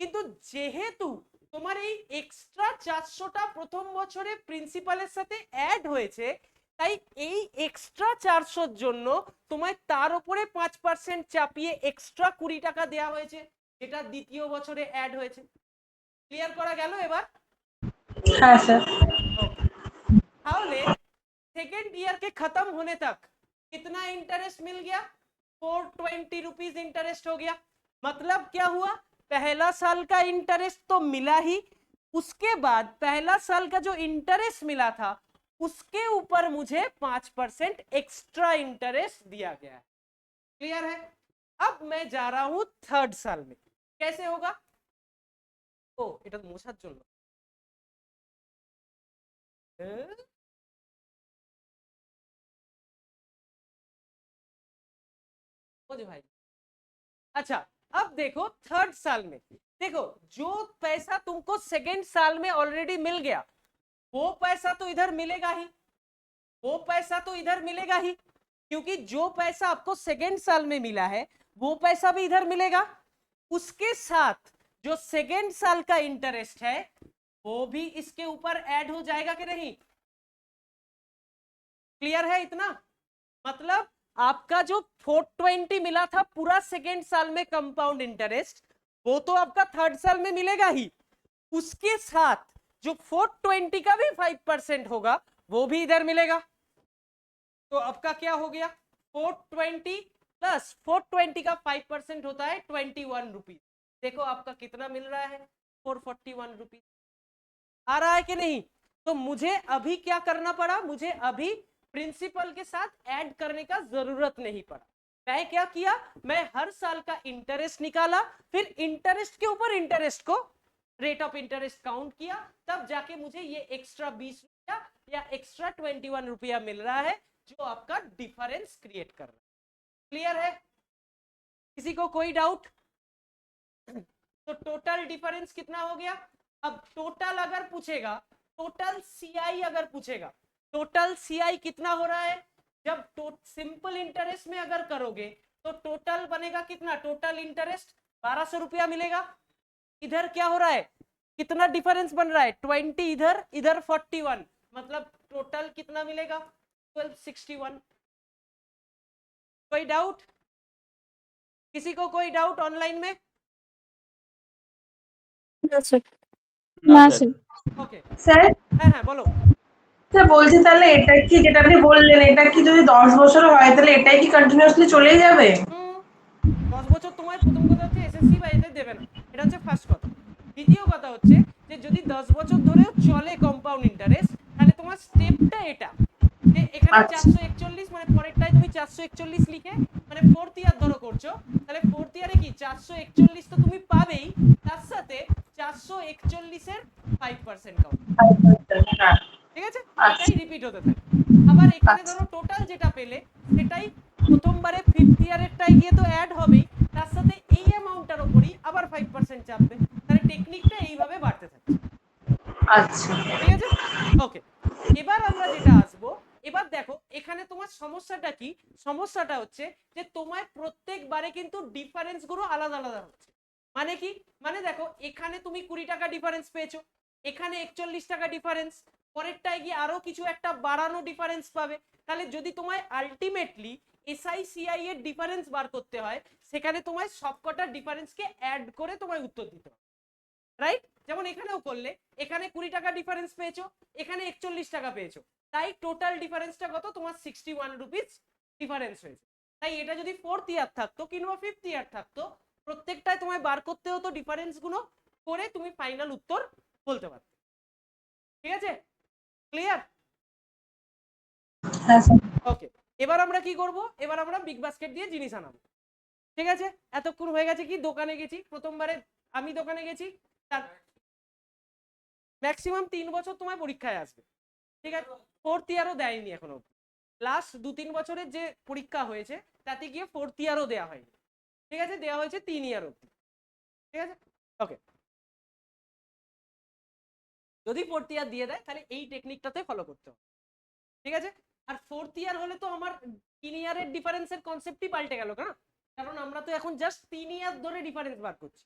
কিন্তু যেহেতু তোমার এই এক্সট্রা 400টা প্রথম বছরে প্রিন্সিপালের সাথে অ্যাড হয়েছে, তাই এই এক্সট্রা 400-র জন্য তোমায় তার উপরে 5% চাপিয়ে এক্সট্রা 20 টাকা দেওয়া হয়েছে, যেটা দ্বিতীয় বছরে অ্যাড হয়েছে। ক্লিয়ার করা গেল এবার? হ্যাঁ স্যার। তাহলে सेकेंड ईयर के खत्म होने तक कितना इंटरेस्ट मिल गया? 420 रुपीज इंटरेस्ट हो गया। मतलब क्या हुआ? पहला साल का इंटरेस्ट तो मिला ही, उसके बाद पहला साल का जो इंटरेस्ट मिला था उसके ऊपर मुझे 5% एक्स्ट्रा इंटरेस्ट दिया गया है। क्लियर है? अब मैं जा रहा हूं थर्ड साल में। कैसे होगा? ओ এটা তো মোছার জন্য मुझे भाई। अच्छा, अब देखो थर्ड साल में, देखो जो पैसा तुमको सेकेंड साल में ऑलरेडी मिल गया वो पैसा तो इधर मिलेगा ही, वो पैसा तो इधर मिलेगा ही, क्योंकि जो पैसा आपको सेकेंड साल में मिला है वो पैसा भी इधर मिलेगा। उसके साथ जो सेकेंड साल का इंटरेस्ट है वो भी इसके ऊपर ऐड हो जाएगा कि नहीं? क्लियर है इतना? मतलब आपका जो 420 मिला था पूरा सेकेंड साल में कंपाउंड इंटरेस्ट, वो तो आपका थर्ड साल में मिलेगा ही, उसके साथ जो 420 का भी 5% होगा वो भी इधर मिलेगा। तो आपका क्या हो गया? 420 प्लस 420 का 5% होता है 21 रुपीज। देखो आपका कितना मिल रहा है? 441 रुपीज। आ रहा है कि नहीं? तो मुझे अभी क्या करना पड़ा? मुझे अभी प्रिंसिपल के साथ ऐड करने का जरूरत नहीं पड़ा। मैं क्या किया? मैं हर साल का इंटरेस्ट निकाला, फिर इंटरेस्ट के ऊपर इंटरेस्ट को रेट ऑफ इंटरेस्ट काउंट किया, तब जाके मुझे ये एक्स्ट्रा 20 रुपया या एक्स्ट्रा 21 रुपया मिल रहा है जो आपका डिफरेंस क्रिएट कर रहा है। क्लियर है? किसी को कोई डाउट? तो टोटल डिफरेंस कितना हो गया? अब टोटल अगर पूछेगा, टोटल सीआई अगर पूछेगा, टोटल सीआई कितना हो रहा है? जब सिंपल इंटरेस्ट में अगर करोगे तो टोटल बनेगा कितना? टोटल इंटरेस्ट 1200 रुपया मिलेगा। इधर क्या हो रहा है? कितना डिफरेंस बन रहा है? 20 इधर, इधर 41, मतलब टोटल कितना मिलेगा? 1261। कोई डाउट? किसी को कोई डाउट ऑनलाइन में? না স্যার না না স্যার স্যার ओके, স্যার হ্যাঁ হ্যাঁ বলো। স্যার বলছি তাহলে এটা কি যেটা আপনি বললেন এটা কি যদি 10 বছর হয় তাহলে এটাই কি কন্টিনিউয়াসলি চলেই যাবে? 10 বছর তোমায় প্রথম কথা হচ্ছে এসএসসি বা এতে দেবে না, এটা হচ্ছে ফার্স্ট কথা। দ্বিতীয় কথা হচ্ছে যে যদি 10 বছর ধরেও চলে কম্পাউন্ড ইন্টারেস্ট তাহলে তোমার স্টেপটা এটা যে এখানে আচ্ছা। 441 মানে পরেরটায় তুমি 441 লিখে মানে ফোর্থ ইয়ার ধরো করছো, তাহলে ফোর্থ ইয়ারে কি 441 তো তুমি পাবেই, তার সাথে 441 এর 5% কাউন্ট। হ্যাঁ। ঠিক আছে? আচ্ছা। এটাই রিপিট হতে থাকে। আবার এখানে আচ্ছা। ধরো টোটাল যেটা পেলে সেটাই প্রথমবারে ফিফথ ইয়ারেরটাই গিয়ে তো অ্যাড হবেই, তার সাথে এই অ্যামাউন্টটার উপরই আবার 5% চাপবে। তাহলে টেকনিকটা এইভাবে বাড়তে থাকে। আচ্ছা। ঠিক আছে? ওকে, এবার আমরা যেটা আসবো, এবার দেখো এখানে তোমার সমস্যাটা কি? সমস্যাটা হচ্ছে যে তোমায় প্রত্যেকবারে কিন্তু ডিফারেন্স গুলো আলাদা আলাদা হচ্ছে। মানে কি? মানে দেখো এখানে তুমি 20 টাকা ডিফারেন্স পেয়েছো, এখানে 41 টাকা ডিফারেন্স, পরেরটায় গিয়ে আরো কিছু একটা বাড়ানো ডিফারেন্স পাবে। তাহলে যদি তোমায় আলটিমেটলি এসআই সিআই এর ডিফারেন্স বার করতে হয় সেখানে তোমায় সবকটা ডিফারেন্সকে অ্যাড করে তোমায় উত্তর দিতে হবে, রাইট? যেমন এখানেও করলে এখানে 20 টাকা ডিফারেন্স পেয়েছো, এখানে 41 টাকা পেয়েছো, তাই টোটাল ডিফারেন্সটা কত? তোমার 61 রুপিস ডিফারেন্স হয়েছে। তাই এটা যদি ফোর্থ ইয়ার থাকতো কিংবা ফিফথ ইয়ার থাকতো প্রত্যেকটায় তোমায় বার করতে হতো ডিফারেন্স গুলো, করে তুমি ফাইনাল উত্তর বলতে পারতে। ঠিক আছে? ক্লিয়ার? হ্যাঁ স্যার। ওকে, এবার আমরা কি করব? এবার আমরা বিগ বাস্কেট দিয়ে জিনিস আনাবো। ঠিক আছে? এতক্ষণ হয়ে গেছে কি দোকানে গেছি, প্রথমবারে আমি দোকানে গেছি, তার ম্যাক্সিমাম 3 বছর তোমার পরীক্ষায় আসবে। ঠিক আছে? ফোর্থ ইয়ারও দেয়নি এখনো, লাস্ট 2-3 বছরের যে পরীক্ষা হয়েছে তাতে গিয়ে ফোর্থ ইয়ারও দেওয়া হয়নি। ঠিক আছে? দেওয়া হয়েছে 3 ইয়ার অবধি। ঠিক আছে? ওকে, যদি ফোর্থ ইয়ার দিয়ে দেয় তাহলে এই টেকনিকটাতে ফলো করতে হবে। ঠিক আছে? আর ফোর্থ ইয়ার হলে তো আমার 3 ইয়ারের ডিফারেন্সের কনসেপ্টই পাল্টে গেল না, কারণ আমরা তো এখন জাস্ট 3 ইয়ার ধরে ডিফারেন্স বার করছি,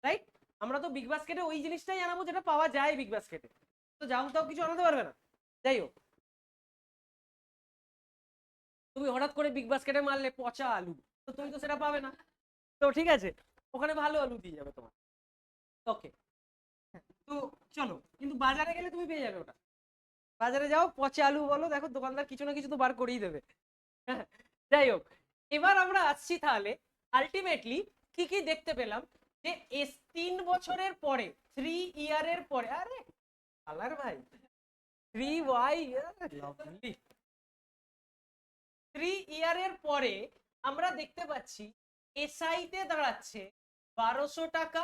রাইট? আমরা তো বিগ বাস্কেটে ওই জিনিসটাই আনাবো যেটা পাওয়া যায় বিগ বাস্কেটে, তো যাও তাও কিছু আনাতে পারবে না। যাই হোক, তুমি হঠাৎ করে বিগ বাস্কেটে মারলে পচা আলু, তো তুমি তো সেটা পাবে না। তো ঠিক আছে, ওখানে ভালো আলু দিয়ে যাবে তোমার। ওকে, তো চলো, কিন্তু বাজারে গেলে তুমি পেয়ে যাবে ওটা। বাজারে যাও, পচে আলু বলো, দেখো দোকানদার কিছু না কিছু তো বার করেই দেবে। যাই হোক, এবার আমরা আসছি তাহলে আলটিমেটলি কি কি দেখতে পেলাম, যে 3 বছরের পরে, 3 ইয়ারের পরে, আরে কালার ভাই 3y, 3 ইয়ারের পরে আমরা দেখতে পাচ্ছি এসআই তে দাঁড়াচ্ছে 1200 টাকা,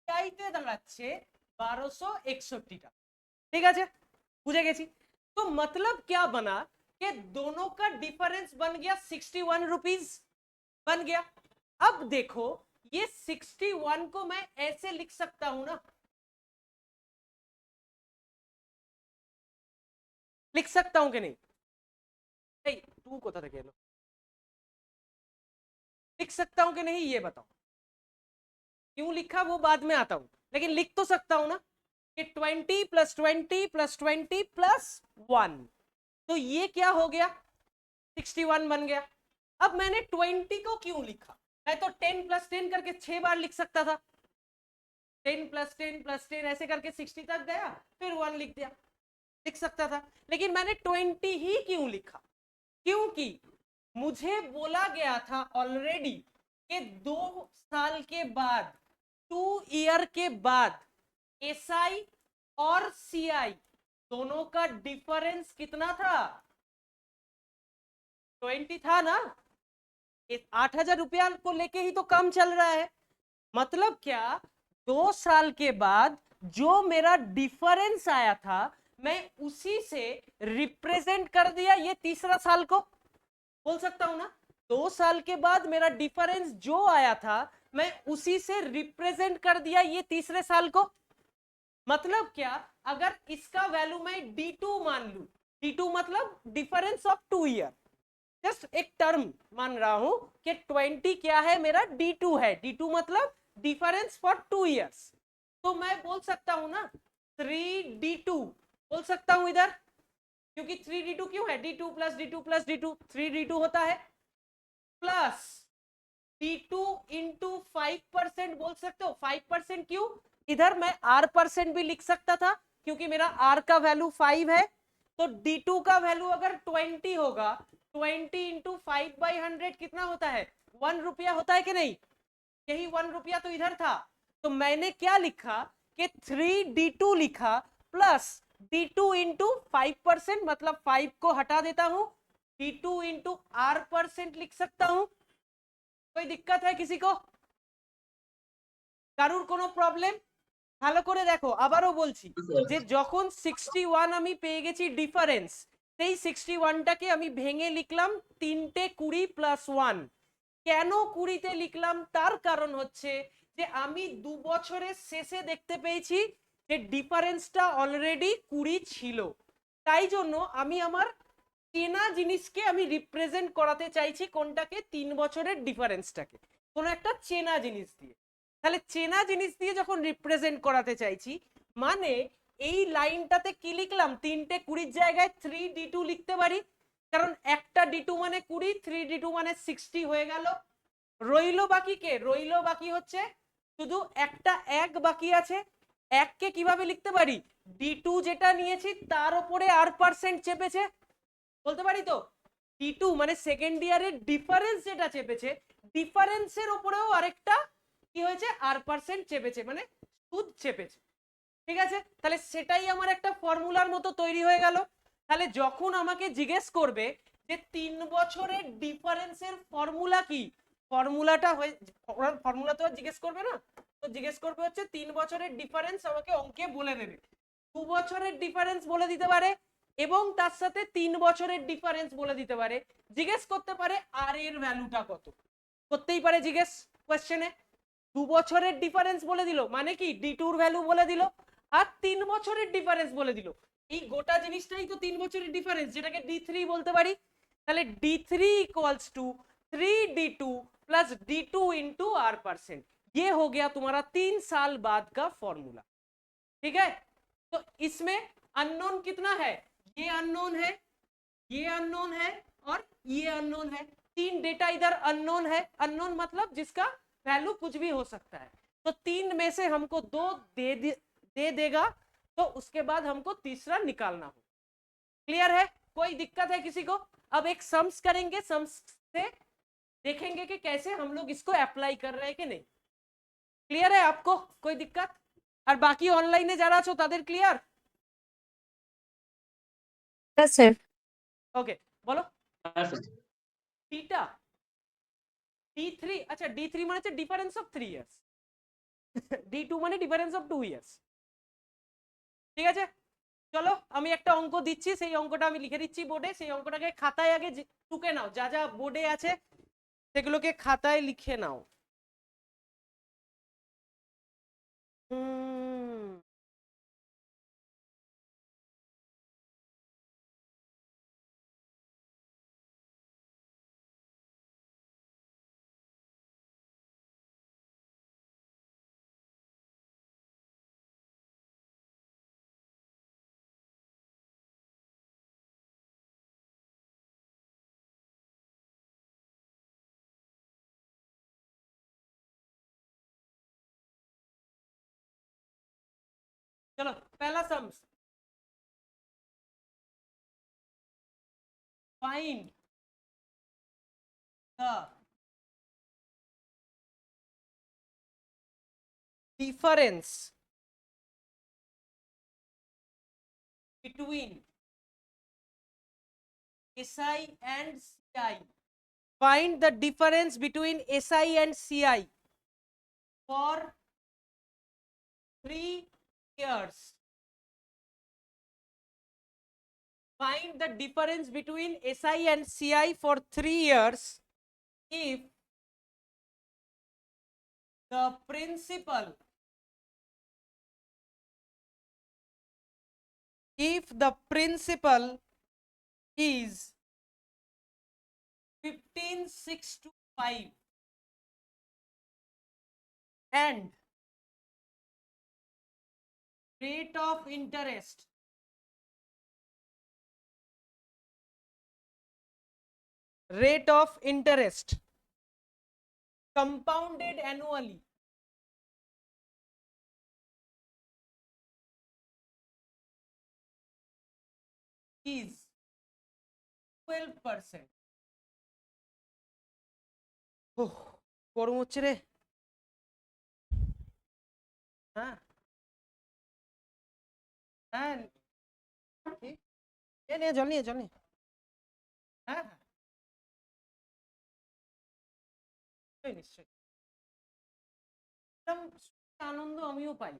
সিআই তে দাঁড়াচ্ছে 1261 টাকা। ठीक है, बुझे गए। तो मतलब क्या बना कि दोनों का डिफरेंस बन गया 61 रुपीज बन गया। अब देखो ये 61 को मैं ऐसे लिख सकता हूं ना, लिख सकता हूं कि नहीं? तू को था लिख सकता हूं कि नहीं ये बताओ। क्यों लिखा वो बाद में आता हूं, लेकिन लिख तो सकता हूं ना कि 20 + 20 + 20 + 1, तो ये क्या हो गया 61 बन गया। अब मैंने 20 को क्यों लिखा, मैं तो 10 + 10 करके 6 बार लिख सकता था, 10 + 10 + 10 ऐसे करके 60 तक गया, फिर 1 लिख दिया, लिख सकता था। लेकिन मैंने 20 ही क्यों लिखा, क्योंकि मुझे बोला गया था ऑलरेडी कि 2 साल के बाद, 2 ईयर के बाद एसआई और सीआई दोनों का डिफरेंस कितना था, 20 था ना। 8,000 रुपया को लेके ही तो काम चल रहा है। मतलब क्या, 2 साल के बाद जो मेरा डिफरेंस आया था मैं उसी से रिप्रेजेंट कर दिया ये तीसरा साल को, बोल सकता हूं ना। 2 साल के बाद मेरा डिफरेंस जो आया था मैं उसी से रिप्रेजेंट कर दिया ये तीसरे साल को। मतलब क्या, अगर इसका वैल्यू मैं D2 मान लू, D2 मतलब डिफरेंस ऑफ 2 ईयर, जस्ट एक टर्म मान रहा हूं कि 20 क्या है मेरा D2 है, D2 मतलब डिफरेंस फॉर 2 इयर्स, तो मैं बोल सकता हूं ना 3D2 बोल सकता हूं इधर, क्योंकि 3D2 क्यों है, D2 + D2 + D2 3D2 होता है, प्लस D2 × 5% बोल सकते हो। 5% क्यों, इधर मैं R% भी लिख सकता था क्योंकि मेरा R का वैल्यू 5 है, तो D2 का वैल्यू अगर 20 होगा, 20 × 5/100 कितना होता है, 1 रुपया होता है कि नहीं, यही 1 रुपया तो इधर था। तो मैंने क्या लिखा कि 3D2 लिखा प्लस D2 × 5%, मतलब 5 को हटा देता हूं, D2 × R% लिख सकता हूं। कोई दिक्कत है किसी को, কারুর কোনো প্রবলেম? ভালো করে দেখো, আবারও বলছি যে যখন 61 আমি পেয়ে গেছি ডিফারেন্স, সেই 61টাকে আমি ভেঙে লিখলাম 3টে 20 + 1। কেন 20তে লিখলাম, তার কারণ হচ্ছে যে আমি 2 বছরের শেষে দেখতে পেয়েছি যে ডিফারেন্সটা অলরেডি 20 ছিল, তাই জন্য আমি আমার চেনা জিনিসকে আমি রিপ্রেজেন্ট করাতে চাইছি কোনটাকে, 3 বছরের ডিফারেন্সটাকে কোনো একটা চেনা জিনিস দিয়ে। তাহলে চেনা জিনিস দিয়ে যখন রিপ্রেজেন্ট করাতে চাইছি, মানে এই লাইনটাতে কি লিখলাম, 3টে 20 জায়গায় 3D2 লিখতে পারি, কারণ একটা D2 মানে 20, 3D2 মানে 60 হয়ে গেল। রইলো বাকি কে, রইলো বাকি হচ্ছে শুধু একটা 1 বাকি আছে। 1 কে কিভাবে লিখতে পারি, D2 যেটা নিয়েছি তার উপরে R% চেপেছে, বলতে পারি তো। D2 মানে সেকেন্ড ইয়ারের ডিফারেন্স যেটা চেপেছে, ডিফারেন্সের উপরেও আরেকটা কি হয়েছে, R% চেপেছে, মানে সুদ চেপেছে। ঠিক আছে, তাহলে সেটাই আমার একটা ফর্মুলার মতো তৈরি হয়ে গেল। তাহলে যখন আমাকে জিজ্ঞেস করবে যে 3 বছরের ডিফারেন্সের ফর্মুলা কি, ফর্মুলাটা ফর্মুলা তো জিজ্ঞেস করবে না, তো জিজ্ঞেস করবে হচ্ছে 3 বছরের ডিফারেন্স আমাকে অঙ্কে বলে দেবে। 2 বছরের ডিফারেন্স বলে দিতে পারে এবং তার সাথে 3 বছরের ডিফারেন্স বলে দিতে পারে, জিজ্ঞেস করতে পারে আর এর ভ্যালুটা কত, করতেই পারে জিজ্ঞেস কোশ্চেনে। 2 বছরের ডিফারেন্স বলে দিল মানে কি D2 এর ভ্যালু বলে দিল, আর 3 বছরের ডিফারেন্স বলে দিল, এই গোটা জিনিসটাই তো 3 বছরের ডিফারেন্স, যেটাকে D3 বলতে পারি। তাহলে D3 = 3D2 + D2 × R%, ये हो गया तुम्हारा 3 साल बाद का फॉर्मूला। ठीक है, तो इसमें अननोन कितना है, ये अननोन है, ये अननोन है और ये अननोन है, 3 डेटा इधर अननोन है। अननोन मतलब जिसका वैल्यू कुछ भी हो सकता है, तो 3 में से हमको 2 दे देगा, तो उसके बाद हमको तीसरा निकालना हो। क्लियर है? कोई दिक्कत है किसी को? अब एक सम्स करेंगे, सम्स से देखेंगे कि कैसे हम लोग इसको अप्लाई कर रहे हैं कि नहीं। क्लियर है आपको? कोई दिक्कत? और बाकी ऑनलाइने যারা আছো তাদের ক্লিয়ার? Yes, sir. ওকে, বলো। হ্যাঁ স্যার। থিটা d3, আচ্ছা d3 মানে হচ্ছে ডিফারেন্স অফ 3 ইয়ার্স, d2 মানে ডিফারেন্স অফ 2 ইয়ার্স। ঠিক আছে, চলো আমি একটা অঙ্ক দিচ্ছি, সেই অঙ্কটা আমি লিখে দিচ্ছি বোর্ডে, সেই অঙ্কটাকে খাতায় আগে টুকে নাও, যা যা বোর্ডে আছে সেগুলোকে খাতায় লিখে নাও। चलो पहला sums, find the difference between SI and CI. Find the difference between SI and CI for 3 years. Find the difference between SI and CI for 3 years if the principal is 15,625 and rate of interest compounded annually is 12%. গরম হচ্ছে রে। হ্যাঁ হ্যাঁ, নিয়ে জল নিয়ে হ্যাঁ হ্যাঁ নিশ্চয়ই, এরকম আনন্দ আমিও পাই।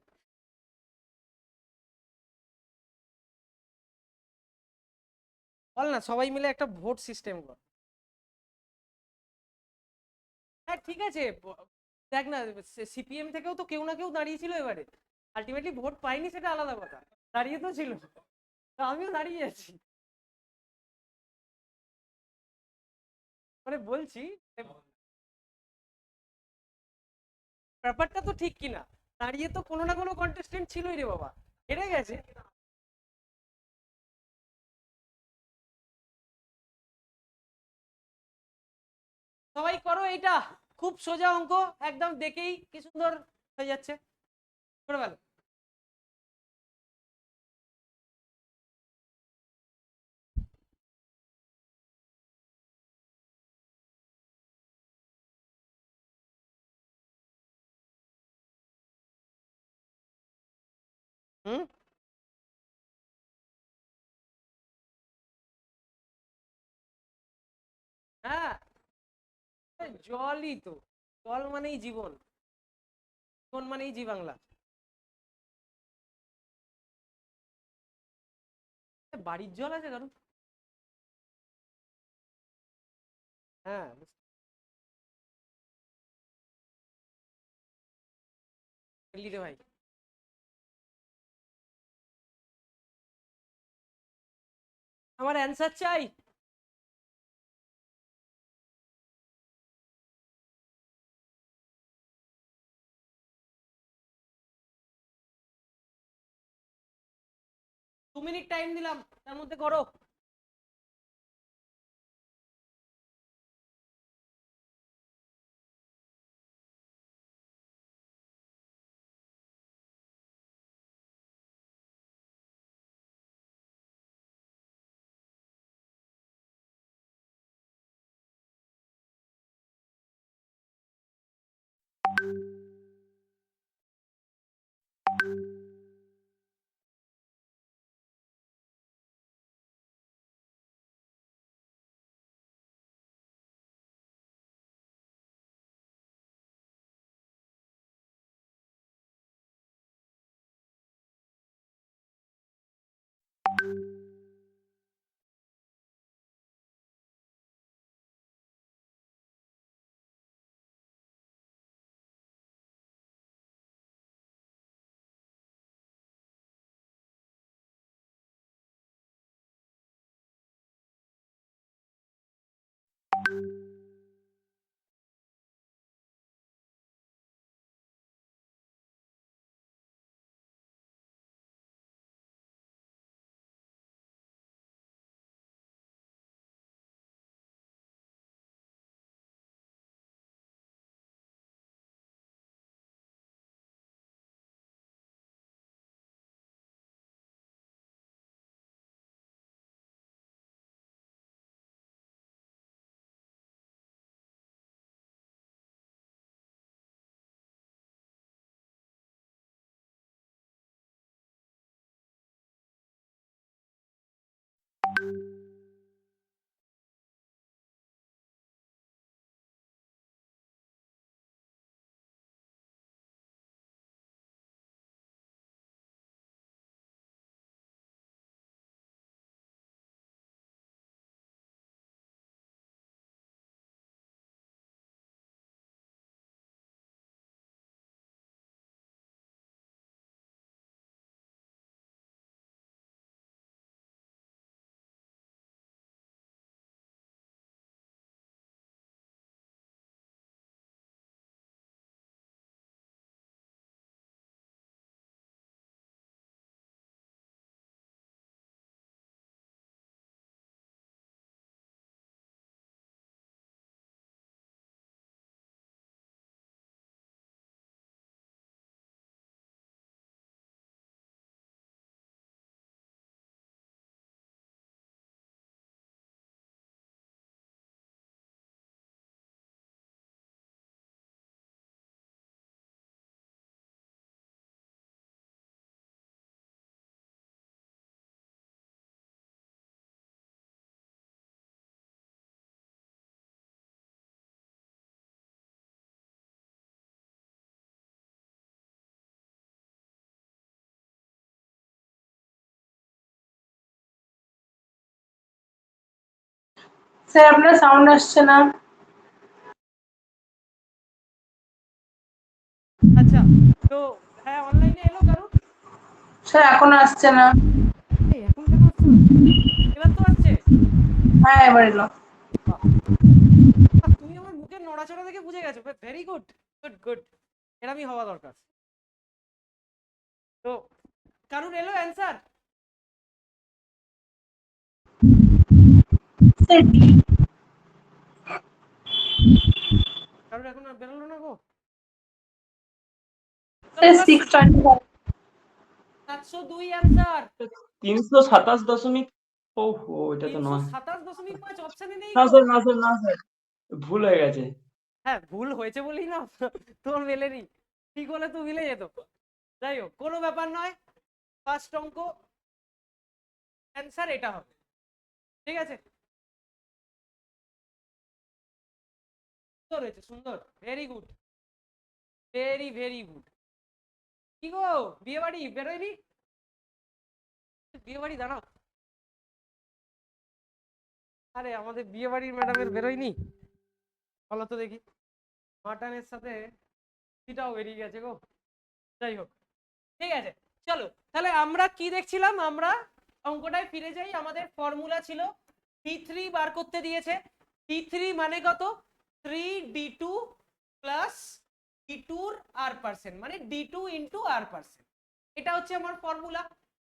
বল না, সবাই মিলে একটা ভোট সিস্টেম কর। হ্যাঁ ঠিক আছে, দেখ না, সিপিএম থেকেও তো কেউ না কেউ দাঁড়িয়েছিল, এবারে আলটিমেটলি ভোট পাইনি সেটা আলাদা কথা, দাঁড়িয়ে তো ছিল, আমিও দাঁড়িয়ে আছি। মানে বলছি ব্যাপারটা তো ঠিক কিনা, দাঁড়িয়ে তো কোনো না কোনো কন্টেস্টেন্ট ছিলই রে বাবা, হেরে গেছে। সবাই করো, এইটা খুব সোজা অঙ্ক, একদম দেখেই কি সুন্দর হয়ে যাচ্ছে, করে ভালো। হুম, হ্যাঁ জলই তো, জল মানেই জীবন, জীবন মানেই জি বাংলা। বাড়ির জল আছে কারণ? হ্যাঁ বুঝলি রে ভাই। আমার অ্যান্সার চাই। দু মিনিট টাইম দিলাম, তার মধ্যে করো। স্যার আপনার সাউন্ড আসছে না। আচ্ছা, তো হ্যাঁ অনলাইনে এলো কারণ, স্যার এখনো আসছে না। এই এখন কেন আসছে না? এবার তো আসছে। হ্যাঁ এবার এলো। বাহ, তুমি আমার মুখের নড়াচড়া দেখে বুঝে গেছো, ভেরি গুড, গুড গুড, এরমই হওয়া দরকার। তো কারণ এলো অ্যান্সার? Sir D. কারণ এখন আর বেরোলো না গো। স্যার 625। 702 অ্যান্সার। 327 দশমিক, ওহো এটা তো নয়। 327.5 অপশনে নেই না গো। স্যার, না স্যার, না স্যার, ভুল হয়ে গেছে। হ্যাঁ ভুল হয়েছে বলেই না তোর মেলেনি, ঠিক হলে তো মিলে যেত। যাই হোক কোনো ব্যাপার নয়, ফার্স্ট অঙ্ক অ্যান্সার এটা হবে, ঠিক আছে। সুন্দর হয়েছে, সুন্দর, very good, very very good. কি গো বিয়ে বাড়ি বেরোয়নি? বিয়ে বাড়ি দাঁড়াও, আরে আমাদের বিয়ে বাড়ির ম্যাডামের বেরোয়নি, বলো তো দেখি। মাটনের সাথে সেটাও বেরিয়ে গেছে গো। যাই হোক ঠিক আছে, চলো তাহলে আমরা কি দেখছিলাম, আমরা অঙ্কটায় ফিরে যাই। আমাদের ফর্মুলা ছিল D3 বার করতে দিয়েছে। D3 মানে কত? 3D2 প্লাস D2 R%, মানে D2 ইন্টু R%। এটা হচ্ছে আমার ফর্মুলা,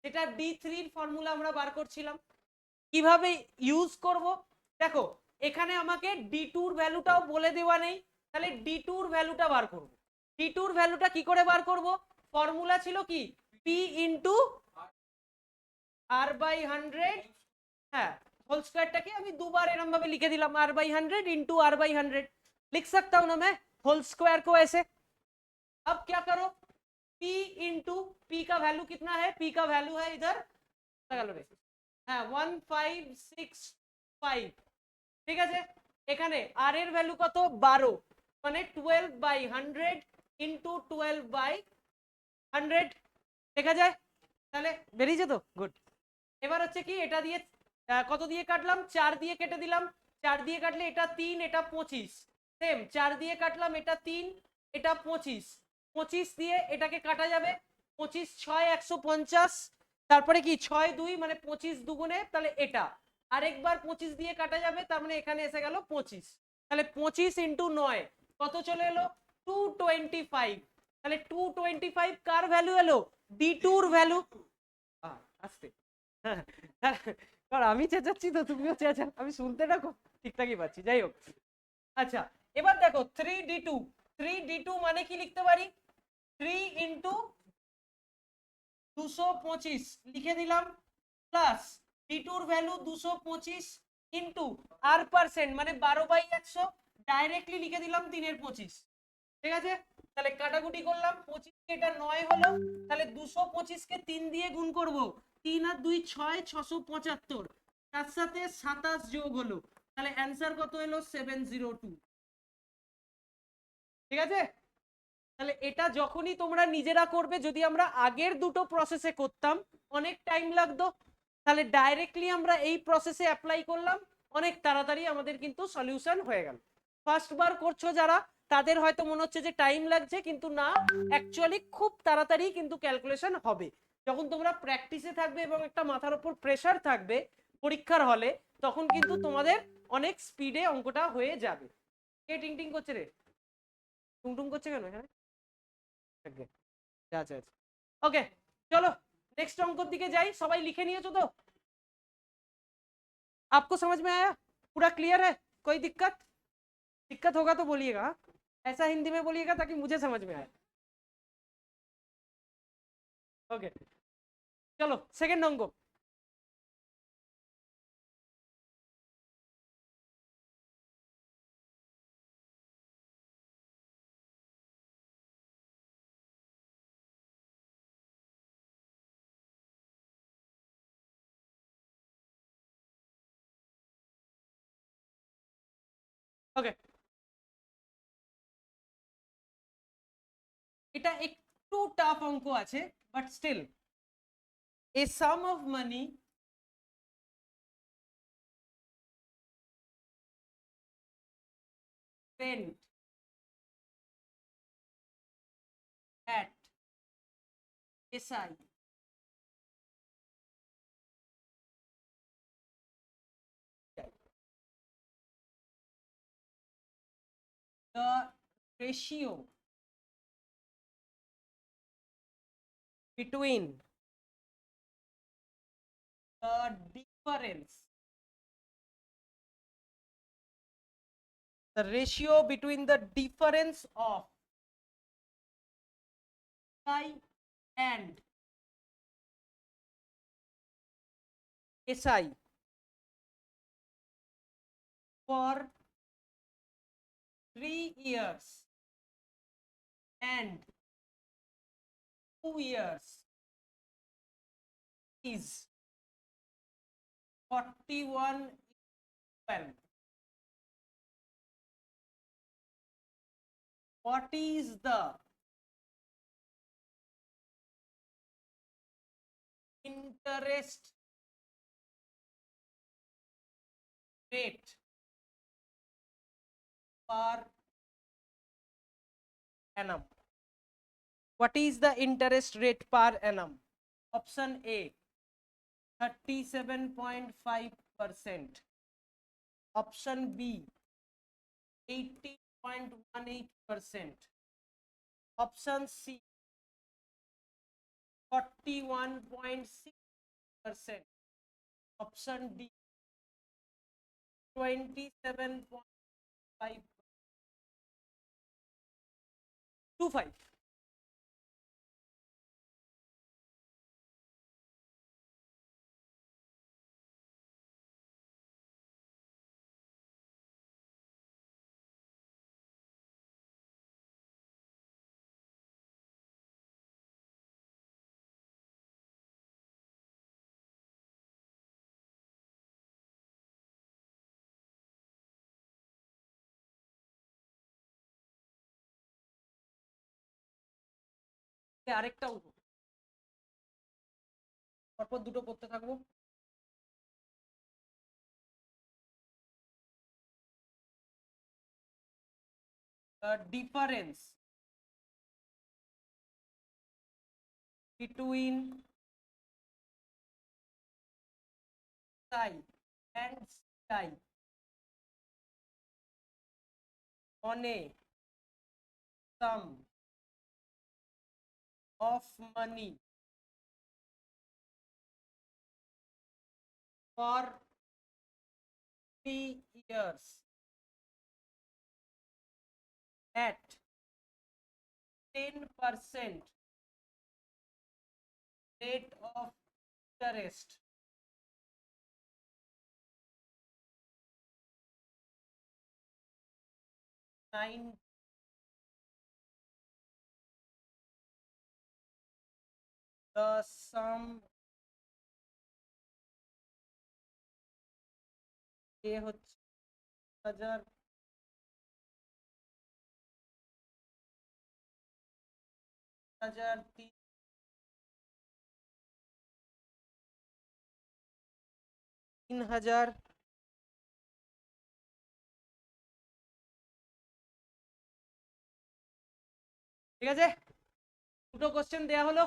যেটা D3 ফর্মুলা আমরা বার করছিলাম। কিভাবে ইউজ করব দেখো, এখানে আমাকে D2 ভ্যালুটাও বলে দেওয়া নেই, তাহলে D2 ভ্যালুটা বার করব। D2 ভ্যালুটা কি করে বার করব? ফর্মুলা ছিল কি P ইন্টু R/100, হ্যাঁ होल स्क्वायरটাকে আমি দুবার এরকম ভাবে লিখে দিলাম, R/100 इंटू R/100 लिख सकता हूं ना मैं होल स्क्वायर को ऐसे। अब क्या करो, P इंटू P का वैल्यू कितना है, P का वैल्यू है इधर लगा लो रे, হ্যাঁ 1565, ঠিক আছে। এখানে আর এর ভ্যালু কত 12, মানে 12/100 ইন্টু 12/100, দেখা যায় তাহলে বেরিয়ে যেত, গুড। এবার হচ্ছে কি এটা দিয়ে কত দিয়ে কাটলাম, 4 দিয়ে কেটে দিলাম, 4 দিয়ে কাটলে এটা 3 এটা 25, সেম 4 দিয়ে কাটলাম এটা 3 এটা 25, 25 দিয়ে এটাকে কাটা যাবে, 25 6 150, তারপরে কি 6 2 মানে 25 দুগুণে, তাহলে এটা আরেকবার 25 দিয়ে কাটা যাবে, তার মানে এখানে এসে গেল 25, তাহলে 25 ইন্টু 9 কত চলে এলো 225, তাহলে 225 কার ভ্যালু এলো, D2 এর ভ্যালু। আস্তে, কারণ আমি চেঁচাচ্ছি তো তুমিও চেঁচাও, আমি শুনতে থাকো ঠিকঠাকই পাচ্ছি, যাই হোক। আচ্ছা এবার দেখো 3D2, 3D2 মানে কি লিখতে পারি, 3 ইন্টু 225 লিখে দিলাম, plus D2 value 225 into R% মানে 12/100, ডাইরেক্টলি লিখে দিলাম 3/25, ঠিক আছে। তাহলে কাটাকুটি করলাম, 25 কে এটা 9 হলো, তাহলে 225 কে 3 দিয়ে গুণ করব, 3 আর 2 6 675, তার সাথে 27 যোগ হলো, তাহলে অ্যানসার কত এলো 702, ঠিক আছে। তাহলে এটা যখনই তোমরা নিজেরা করবে, যদি আমরা আগের দুটো প্রসেসে করতাম অনেক টাইম লাগতো, তাহলে ডাইরেক্টলি আমরা এই প্রসেসে অ্যাপ্লাই করলাম, অনেক তাড়াতাড়ি আমাদের কিন্তু সলিউশন হয়ে গেল। ফার্স্ট বার করছো যারা, তাদের হয়তো মনে হচ্ছে যে টাইম লাগছে, কিন্তু না, অ্যাকচুয়ালি খুব তাড়াতাড়ি কিন্তু ক্যালকুলেশন হবে। যখন তোমরা প্র্যাকটিসে থাকবে এবং একটা মাথার উপর প্রেশার থাকবে পরীক্ষার হলে, তখন কিন্তু তোমাদের অনেক স্পিডে অঙ্কটা হয়ে যাবে। কে টিং টিং করছে রে, টুংটুং করছে কেন এখানে? আচ্ছা আচ্ছা ওকে, चलो नेक्स्ट अंक दिखे जाए, सबाई लिखे नहीं तो आपको समझ में आया, पूरा क्लियर है, कोई दिक्कत दिक्कत होगा तो बोलिएगा, ऐसा हिंदी में बोलिएगा ताकि मुझे समझ में आए। ओके चलो सेकंड अंक। ওকে এটা একটু টাফ অঙ্ক আছে, but still a sum of money spent at SI the ratio between the difference of SI and SI for 3 years and 2 years is 41:12. What is the interest rate per annum? What is the interest rate per annum? Option A 37.5%. Option B 80.18%. Option C 41.6%. Option D 27.5. 25. আরেকটা পরপর দুটো করতে থাকবো। The difference between psi and psi on a sum of money for 3 years at 10% rate of interest nine the sum এ হচ্ছে 1000 3000 ঠিক আছে, দুটো কোশ্চেন দেয়া হলো,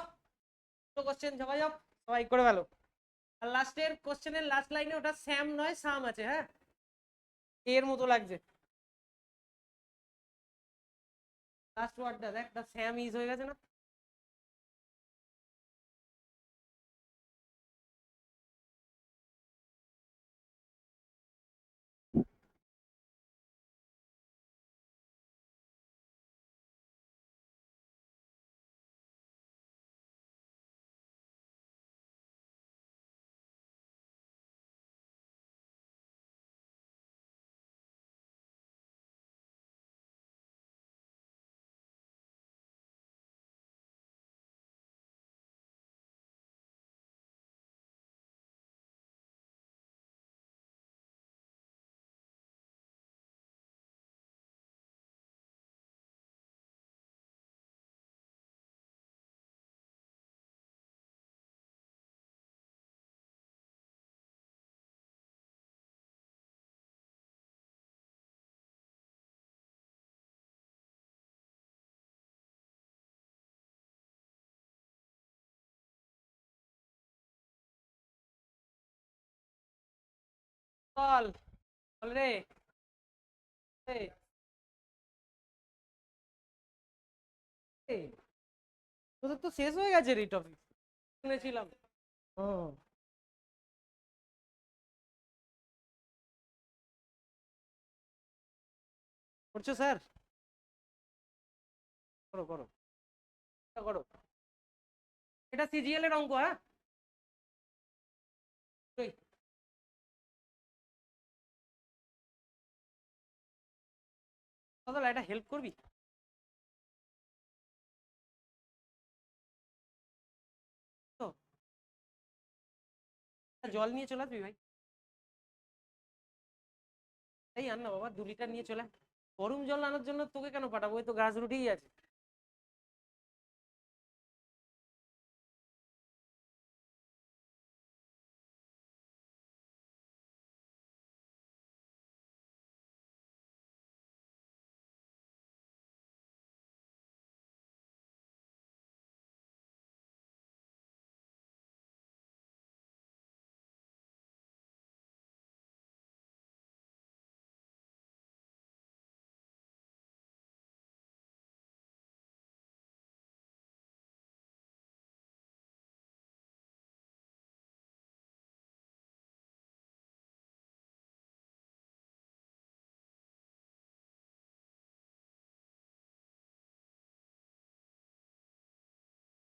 দুটো কোশ্চেন জমা যাও, সবাই করে ভালো। আর লাস্টের কোশ্চেনের লাস্ট লাইনে ওটা স্যাম নয় সাম আছে, হ্যাঁ এর মতো লাগছে লাস্ট ওয়ার্ডটা দেখ, দা স্যাম ইজ হয়ে গেছে না। চল চল রে এ, এ, তোদের তো শেষ হয়ে গেছে রে টপিক শুনেছিলাম। ও করছো স্যার? করো করো এটা করো। এটা সিজিএল এর অঙ্ক, হ্যাঁ? ওই, বদল, এটা হেল্প করবি? তো জল নিয়ে চলে আসবি ভাই, এই আন না বাবা, 2 লিটার নিয়ে চলে আয়। গরম জল আনার জন্য তোকে কেন পাঠাবো, ওই তো গাছ রুটেই আছে।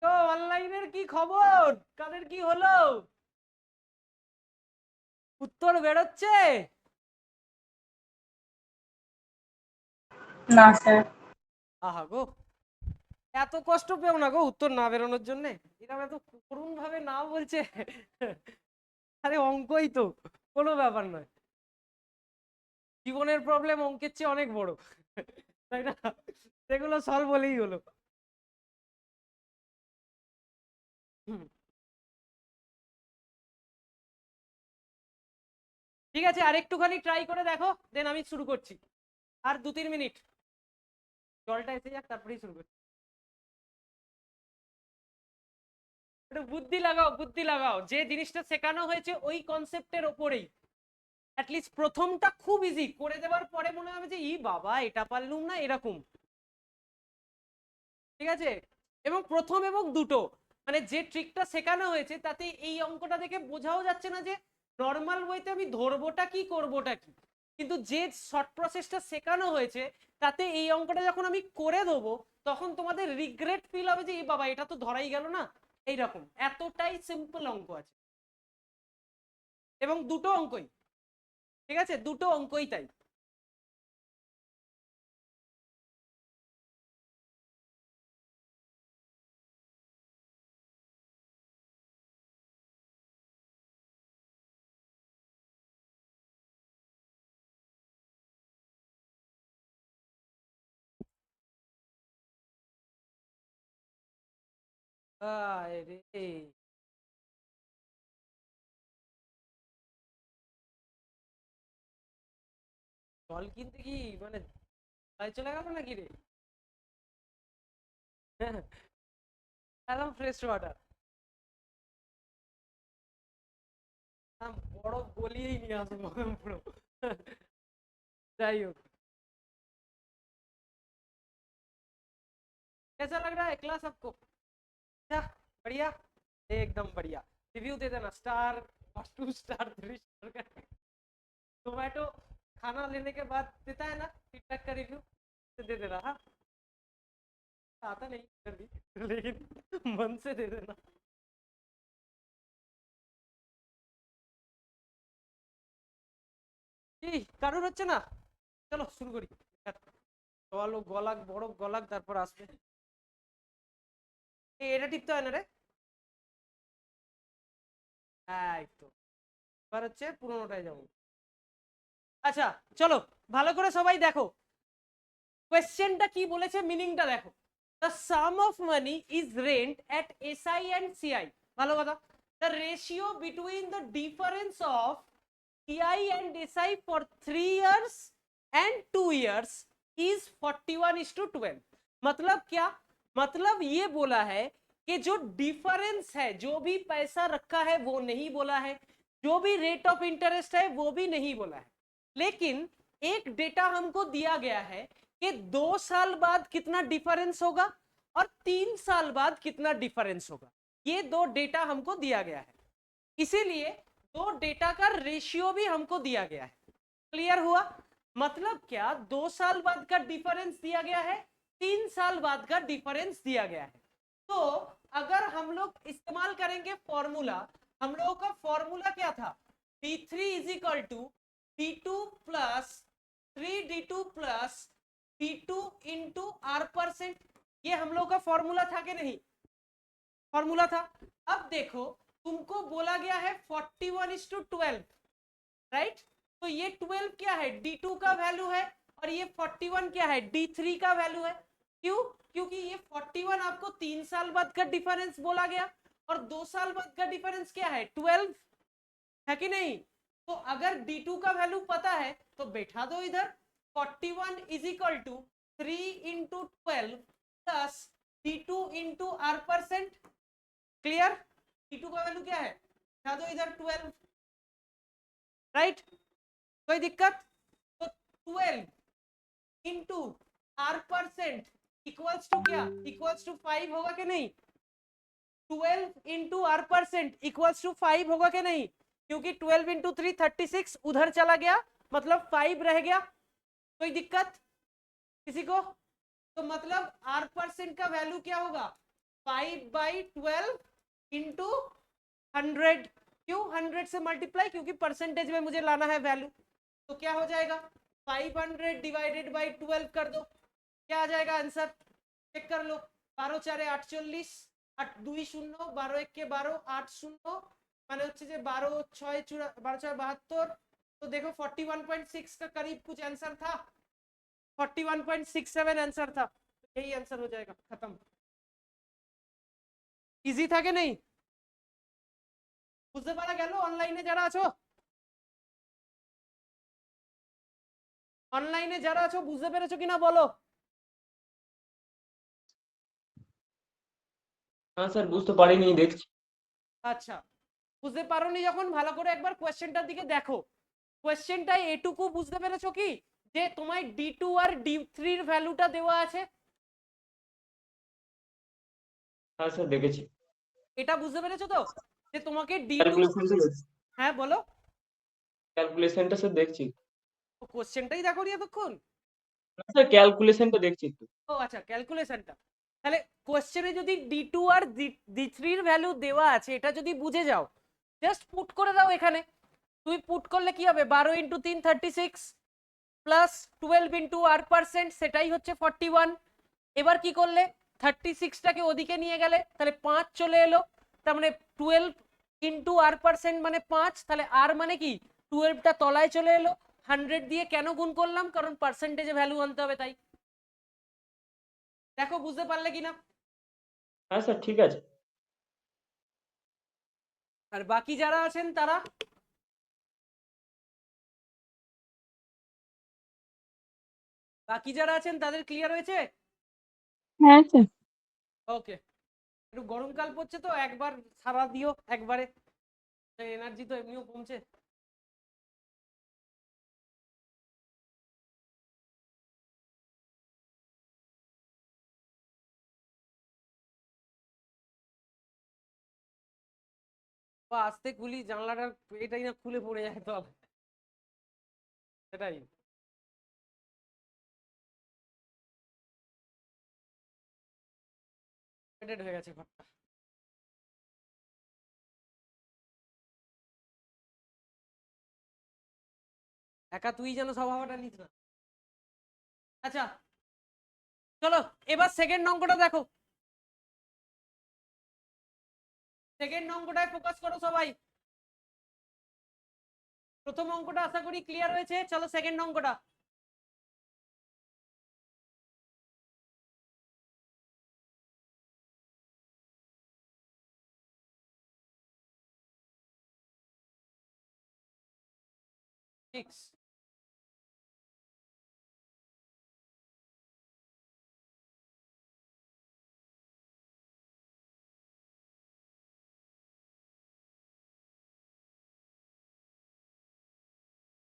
তো অনলাইনের কি খবর, কাদের কি হলো, উত্তর বেরোচ্ছে? না স্যার। আহা গো, এত কষ্ট পেও না গো উত্তর না বেরোনোর জন্য, এরকম এত করুণ ভাবে না বলছে। আরে অঙ্কই তো, কোনো ব্যাপার নয়, জীবনের প্রবলেম অঙ্কের চেয়ে অনেক বড়, তাই না? সেগুলো সলভ হলেই হলো। হুম, ঠিক আছে, আর একটুখানি ট্রাই করে দেখো, দেন আমি শুরু করছি। আর 2-3 মিনিট জলটা এসে যাক, তারপরেই শুরু করছি। একটু বুদ্ধি লাগাও, বুদ্ধি লাগাও, যে জিনিসটা শেখানো হয়েছে ওই কনসেপ্টের ওপরেই। অ্যাটলিস্ট প্রথমটা খুব ইজি, করে দেওয়ার পরে মনে হবে যে ই বাবা এটা পারলুম না, এরকম। ঠিক আছে, এবং প্রথম এবং দুটো, মানে যে ট্রিকটা শেখানো হয়েছে তাতে এই অঙ্কটা দেখে বোঝাও যাচ্ছে না যে নর্মাল ওয়েতে আমি ধরবোটা কি করবোটা কি, কিন্তু যে শর্ট প্রসেসটা শেখানো হয়েছে তাতে এই অঙ্কটা যখন আমি করে দেবো তখন তোমাদের রিগ্রেট ফিল হবে যে এই বাবা এটা তো ধরাই গেল না, এইরকম। এতটাই সিম্পল অঙ্ক আছে, এবং দুটো অঙ্কই, ঠিক আছে, দুটো অঙ্কই তাই। আরে জল কিনতে কি মানে চলে গেল নাকি রে? একদম ফ্রেশ ওয়াটার, বরফ গলিয়েই নিয়ে আসবো পুরো। যাই হোক, कैसा लग रहा है क्लास आपको? अच्छा, बढ़िया, एकदम बढ़िया। रिव्यू दे देना, स्टार 2 स्टार 3 स्टार का। जोमेटो खाना लेने के बाद देता है ना फीडबैक का रिव्यू, तो दे देना। हाँ, आता नहीं इधर भी, लेकिन मन से दे देना। কি কারোর হচ্ছে না? চলো শুরু করি, চলো গলাক বরফ গলাক তারপর আসবে। এটা টিপতে হয় না রে, এই তো, এবার হচ্ছে পুরোনোটায় যাবো। আচ্ছা চলো, ভালো করে সবাই দেখো কোয়েশ্চেনটা কি বলেছে, মিনিংটা দেখো। The sum of money is rent at SI and CI, ভালো কথা। The ratio between the difference of CI and SI for 3 years and 2 years is 41:12। मतलब क्या, मतलब ये बोला है कि जो डिफरेंस है, जो भी पैसा रखा है वो नहीं बोला है, जो भी रेट ऑफ इंटरेस्ट है वो भी नहीं बोला है, लेकिन एक डेटा हमको दिया गया है कि 2 साल बाद कितना डिफरेंस होगा और 3 साल बाद कितना डिफरेंस होगा। ये दो डेटा हमको दिया गया है, इसीलिए दो डेटा का रेशियो भी हमको दिया गया है। क्लियर हुआ? मतलब क्या, 2 साल बाद का डिफरेंस दिया गया है, 3 साल बाद का डिफरेंस दिया गया है। तो अगर हम लोग इस्तेमाल करेंगे फॉर्मूला, हम लोगों का फॉर्मूला क्या था, d3 is equal to d2 plus 3d2 plus d2 into r%। ये हम लोग का फॉर्मूला था कि नहीं? फॉर्मूला था। अब देखो, तुमको बोला गया है 41:12, राइट? तो ये 12 क्या है, d2 का वैल्यू है, और ये 41 क्या है, d3 का वैल्यू है। क्यों? क्योंकि ये 41 आपको 3 साल बाद का डिफरेंस बोला गया, और 2 साल बाद का डिफरेंस क्या है, 12 है कि नहीं? तो अगर d2 का वैल्यू पता है तो बैठा दो इधर, 41 is equal to 3 into 12 plus d2 into r%। Clear? d2 का वैल्यू क्या है, बैठा दो इधर 12, राइट? कोई दिक्कत? तो 12 इंटू r% इक्वल्स टू क्या, इक्वल्स टू 5 होगा कि नहीं? 12 इंटू r% इक्वल्स टू 5 होगा कि नहीं? क्योंकि 12 इंटू 3 36 उधर चला गया, मतलब 5 रह गया। कोई दिक्कत किसी को? तो मतलब r% का वैल्यू क्या होगा, 5/12 इंटू 100। क्यों 100 से मल्टीप्लाई? क्योंकि परसेंटेज में मुझे लाना है वैल्यू। तो क्या हो जाएगा, 500 डिवाइडेड बाई 12 कर दो, क्या आ जाएगा आंसर, चेक कर लो। 12 4 48, 8 2 0, 12 1 12, 8 0 মানে হচ্ছে যে 12 6 12 6 72। तो देखो 41.6 का करीब कुछ आंसर था, 41.67 आंसर था। यही आंसर हो जाएगा, खत्म। इजी था कि नहीं? বুঝতে পারা গেল অনলাইনে যারা আছো? অনলাইনে যারা আছো বুঝতে পেরেছো কিনা বলো? হ্যাঁ স্যার, বুঝতে পারিনি, দেখছি। আচ্ছা, বুঝতে পারোনি যখন ভালো করে একবার কোশ্চেনটার দিকে দেখো। কোশ্চেনটা এটুকু বুঝতে পেরেছো কি, যে তোমায় d2 আর d3 এর ভ্যালুটা দেওয়া আছে? হ্যাঁ স্যার, দেখেছি। এটা বুঝতে পেরেছো তো, যে তোমাকে d2, ক্যালকুলেশনটা দেখছি। হ্যাঁ বলো। ক্যালকুলেশনটা স্যার দেখছি। কোশ্চেনটাই দেখো নি এতক্ষণ? না স্যার, ক্যালকুলেশনটা দেখছি একটু। ও আচ্ছা, ক্যালকুলেশনটা। তাহলে কোশ্চেনে যদি d2 আর d3 এর ভ্যালু দেওয়া আছে, এটা যদি বুঝে যাও, জাস্ট পুট করে দাও এখানে। তুমি পুট করলে কি হবে, 12 ইন্টু 3 36 প্লাস 12 ইন্টু r%, সেটাই হচ্ছে 41। এবার কি করলে, 36টাকে ওদিকে নিয়ে গেলে, তাহলে 5 চলে এলো, তার মানে 12 ইন্টু r% মানে 5, তাহলে r মানে কি, 12টা তলায় চলে এলো। 100 দিয়ে কেন গুণ করলাম, কারণ পার্সেন্টেজে ভ্যালু আনতে হবে তাই। দেখো বুঝতে পারলে কিনা? হ্যাঁ স্যার, ঠিক আছে। আর বাকি যারা আছেন তারা, বাকি যারা আছেন তাদের ক্লিয়ার হয়েছে? হ্যাঁ স্যার। ওকে। একটু গরমকাল পড়ছে তো একবার সারা দিও একবারে, এনার্জি তো এমনিও কমছে। বা আস্তে খুলি জানলাটা, এটাই না খুলে পড়ে যায় তো, সেটাই। হয়ে গেছে ঘরটা। একা তুই যেন সব হাওয়াটা নিস না। আচ্ছা চলো, এবার সেকেন্ড অঙ্কটা দেখো। সেকেন্ড অঙ্কটায় ফোকাস করো সবাই। প্রথম অঙ্কটা আশা করি ক্লিয়ার হয়েছে, চলো সেকেন্ড অঙ্কটা। সিক্স।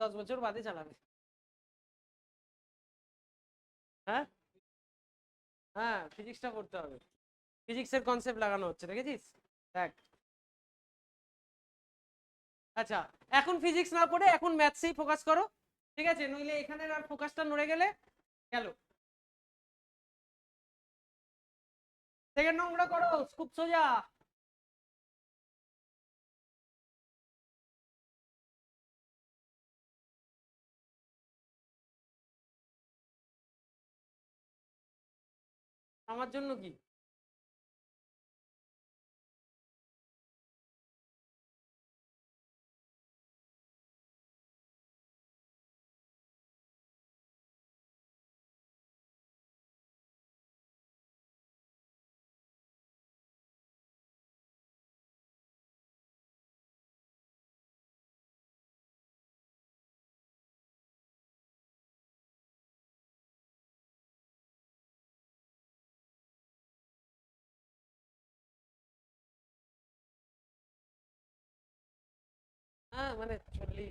10 বছর বাদে চালাবে। হ্যাঁ হ্যাঁ, ফিজিক্সটা পড়তে হবে, ফিজিক্সের কনসেপ্ট লাগানো হচ্ছে, দেখেছিস? দেখ। আচ্ছা, এখন ফিজিক্স না পড়ে এখন ম্যাথসেই ফোকাস করো, ঠিক আছে? নইলে এখানে আর ফোকাসটা নড়ে গেলে গেল। সেকেন্ড নম্বরটা করো, খুব সোজা। আমার জন্য কি? হ্যাঁ মানে চললেই।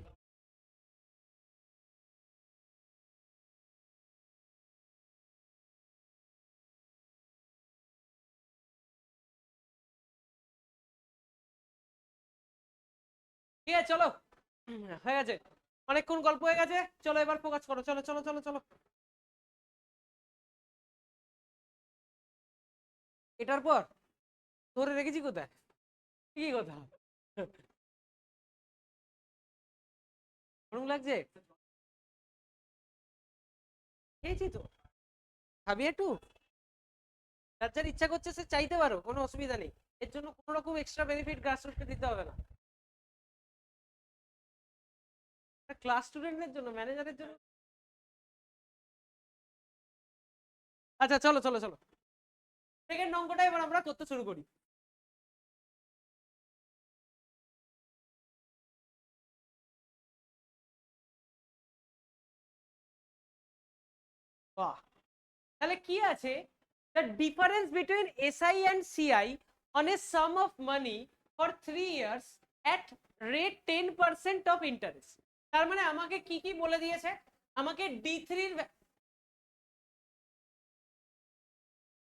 ঠিক আছে চলো, হয়ে গেছে, অনেকক্ষণ গল্প হয়ে গেছে, চলো এবার ফোকাস করো, চলো চলো চলো চলো। এটার পর ধরে রেখেছি কোথায়, কি কথা? গরম লাগছে? খেয়েছি তো, খাবি একটু? যার যার ইচ্ছা করছে সে চাইতে পারো, কোনো অসুবিধা নেই, এর জন্য কোনো রকম এক্সট্রা বেনিফিট গ্রাসরুটকে দিতে হবে না। ক্লাস স্টুডেন্টদের জন্য, ম্যানেজারের জন্য। আচ্ছা চলো চলো চলো, সেকেন্ড অঙ্কটা এবার আমরা করতে শুরু করি। বাহ, তাহলে কি আছে? The difference between SI and CI on a some of money for 3 years at rate 10% of interest. তার মানে আমাকে কি কি বলে দিয়েছে? আমাকে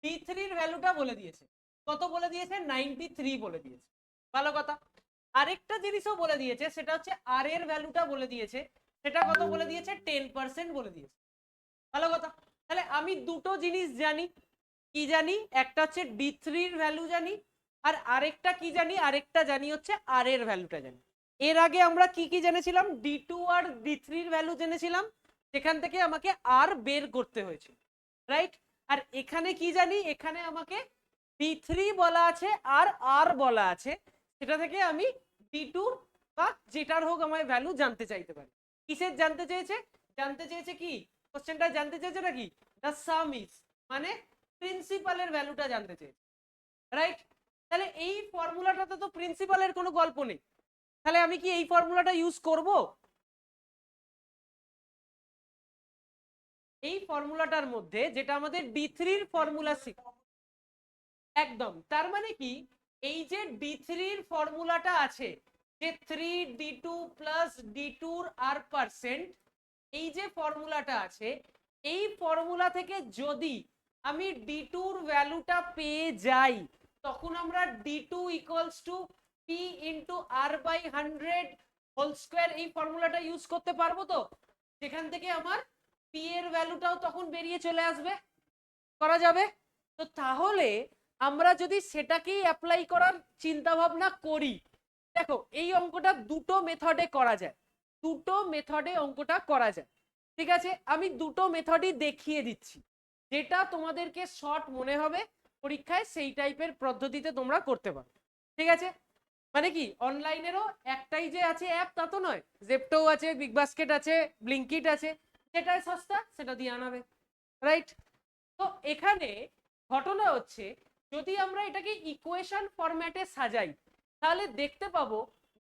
ডি3-র ভ্যালুটা বলে দিয়েছে। কত বলে দিয়েছে? 93 বলে দিয়েছে। ভালো কথা। আরেকটা জিনিসও বলে দিয়েছে, সেটা হচ্ছে আর এর ভ্যালুটা বলে দিয়েছে, সেটা কত বলে দিয়েছে? 10% বলে দিয়েছে। ভালো কথা। তাহলে আমি দুটো জিনিস জানি, কি জানি? একটা হচ্ছে ডি3-র ভ্যালু জানি, আর আরেকটা কি জানি? আরেকটা জানি হচ্ছে আর এর ভ্যালুটা জানি। এর আগে আমরা কি কি জেনেছিলাম? ডি2 আর ডি3-র ভ্যালু জেনেছিলাম, সেখান থেকে আমাকে আর বের করতে হয়েছে, রাইট? আর এখানে কি জানি? এখানে আমাকে ডি3 বলা আছে আর আর বলা আছে, সেটা থেকে আমি ডি2 বা যেটার হোক আমার ভ্যালু জানতে চাইতে পারি। কিসের জানতে চেয়েছে? জানতে চেয়েছে কি কোশ্চেনটা জানতে চেয়েছে নাকি? দ্য সাম ইজ, মানে প্রিন্সিপালের ভ্যালুটা জানতে চেয়েছে, রাইট? তাহলে এই ফর্মুলাটাতে তো প্রিন্সিপালের কোনো গল্প নেই, তাহলে আমি কি এই ফর্মুলাটা ইউজ করব? এই ফর্মুলাটার মধ্যে যেটা আমাদের ডি3-র ফর্মুলা একদম, তার মানে কি? এই যে ডি3-র ফর্মুলাটা আছে, যে 3d2 প্লাস d2-র আর পার্সেন্ট, এই যে ফর্মুলাটা আছে, এই ফর্মুলা থেকে যদি আমি d2-র ভ্যালুটা পেয়ে যাই, তখন আমরা d2 equals to p into r by 100 whole square এই ফর্মুলাটা ইউজ করতে পারবো তো? সেখান থেকে আমার p এর ভ্যালুটাও তখন বেরিয়ে চলে আসবে। করা যাবে তো? তাহলে আমরা যদি সেটাকেই অ্যাপ্লাই করার চিন্তা ভাবনা করি, দেখো এই অঙ্কটা দুটো মেথডে করা যায়, দুটো মেথডে অঙ্কটা করা যায়, ঠিক আছে? আমি দুটো মেথডই দেখিয়ে দিচ্ছি, যেটা তোমাদেরকে শর্ট মনে হবে পরীক্ষায় সেই টাইপের পদ্ধতিতে তোমরা করতে পারো, ঠিক আছে? মানে কি, অনলাইনেরও একটাই যে আছে অ্যাপ তা তো নয়, জেপ্টো আছে, বিগ বাস্কেট আছে, ব্লিঙ্কিট আছে, যেটাই সস্তা সেটা দিয়ে আনাবে, রাইট? তো এখানে ঘটনা হচ্ছে, যদি আমরা এটাকে ইকুয়েশন ফরম্যাটে সাজাই, তাহলে দেখতে পাবো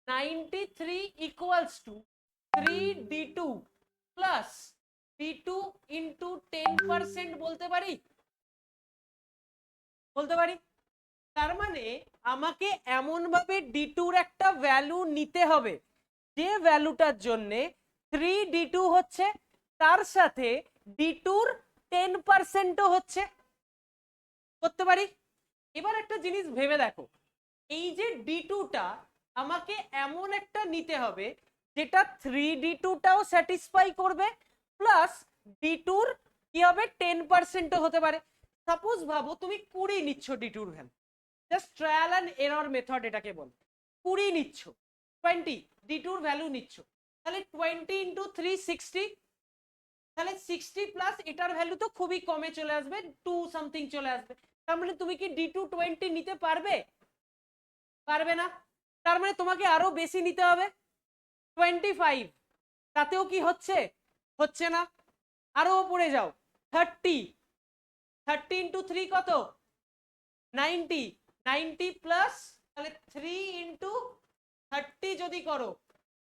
93 equals to 3d2 plus d2 into 10% বলতে পারি, বলতে পারি। তার মানে আমাকে এমন ভাবে d2-র একটা ভ্যালু নিতে হবে, যে ভ্যালুটার জন্য 3d2 হচ্ছে, তার সাথে d2 10% হচ্ছে, করতে পারি। এবার একটা জিনিস ভেবে দেখো, এই যে d2টা আমাকে এমন একটা নিতে হবে যেটা 3d2টাও স্যাটিসফাই করবে, প্লাস d2 কি হবে 10% হতে পারে। সাপোজ ভাবো তুমি 20 নিচ্ছ d2 value, just trial and error method এটাকে বল। 20 নিচ্ছ, 20 d2 ভ্যালু নিচ্ছ, তাহলে 20 ইন্টু 3 60, তাহলে 60 প্লাস এটার ভ্যালু তো খুবই কমে চলে আসবে, 2 সামথিং চলে আসবে। তার মানে তুমি কি d2 20 নিতে পারবে? পারবে না। তার মানে তোমাকে আরো বেশি নিতে হবে, 25। তাতেও কি হচ্ছে? হচ্ছে না। আরো উপরে যাও, 30, 30 ইন্টু 3 কত? 90, 90 প্লাস তাহলে 3 ইন্টু 30 যদি করো,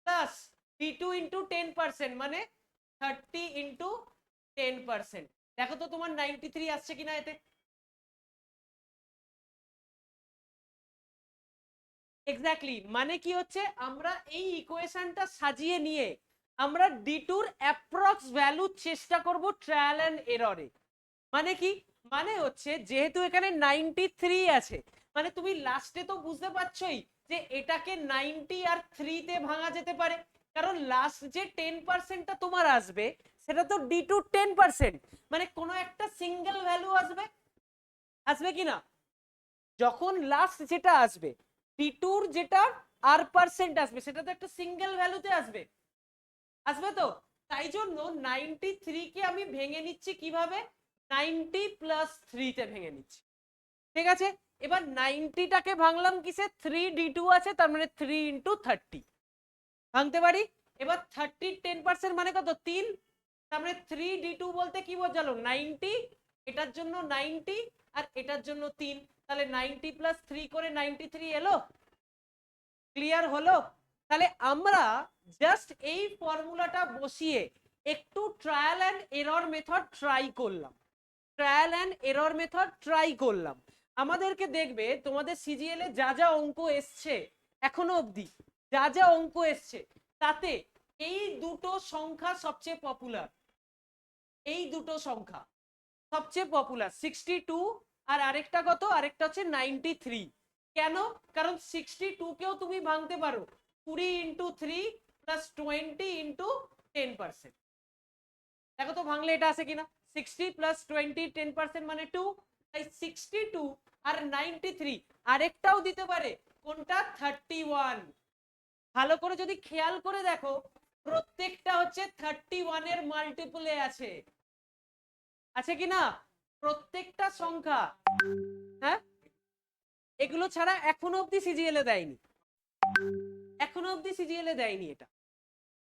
প্লাস d2 ইন্টু 10% মানে 30 ইন্টু 10%। দেখো তো তোমার 93 আসছে কিনা এতে। এক্স্যাক্টলি, মানে কি হচ্ছে, আমরা এই ইকুয়েশনটা সাজিয়ে নিয়ে আমরা d2-র অ্যাপ্রক্স ভ্যালু চেষ্টা করব ট্রায়াল অ্যান্ড এররে। মানে কি, মানে হচ্ছে যেহেতু এখানে 93 আছে, মানে তুমি লাস্টে তো বুঝতে পারছোই যে এটাকে 90 আর 3 তে ভাঙা যেতে পারে, কারণ লাস্ট যে 10%টা তোমার আসবে সেটা তো d2 10%, মানে কোনো একটা সিঙ্গেল ভ্যালু আসবে, আসবে কি না? যখন লাস্ট যেটা আসবে d2-র যেটা r% আসবে সেটা তো একটা সিঙ্গেল ভ্যালুতে আসবে, আসবে তো। তাই জন্য 93 কে আমি ভেঙে নিচ্ছি কিভাবে, 90 প্লাস 3 তে ভেঙে নিচ্ছি। ঠিক আছে, এবার 90টাকে ভাঙলাম কিসে, 3d2 আছে, তার মানে 3 ইন্টু 30 ভাঙতে পারি। এবার 30 10% মানে কত, 3, তার মানে 3d2 বলতে কি বোঝালো, 90, এটার জন্য 90 আর এটার জন্য 3, তাহলে 90 প্লাস 3 করে 93 এলো। ক্লিয়ার হলো? তাহলে আমরা জাস্ট এই ফর্মুলাটা বসিয়ে একটু trial and error method try করলাম, trial and error method try করলাম। আমাদেরকে দেখবে তোমাদের সিজিএল এ যা যা অঙ্ক এসছে এখনো অবধি, যা যা অঙ্ক এসছে তাতে এই দুটো সংখ্যা সবচেয়ে পপুলার, এই দুটো সংখ্যা সবচেয়ে পপুলার, 62 আর আরেকটা কত, আরেকটা হচ্ছে 93। কেন? কারণ 62 কেও তুমি ভাঙতে পারো 20 ইন্টু 3 প্লাস 20 ইন্টু 10%। দেখো তো ভাঙলে এটা আসে কিনা, 60 প্লাস 20 10% মানে 2, তাই 62 আর 93 আরেকটাও দিতে পারে, কোনটা, 31। ভালো করে যদি খেয়াল করে দেখো প্রত্যেকটা হচ্ছে 31 এর মাল্টিপলে আছে, আছে কিনা প্রত্যেকটা সংখ্যা। হ্যাঁ, এগুলো ছাড়া এখনো অবধি সিজিএল এ দেয়নি, এখনো অবধি সিজিএল এ দেয়নি এটা।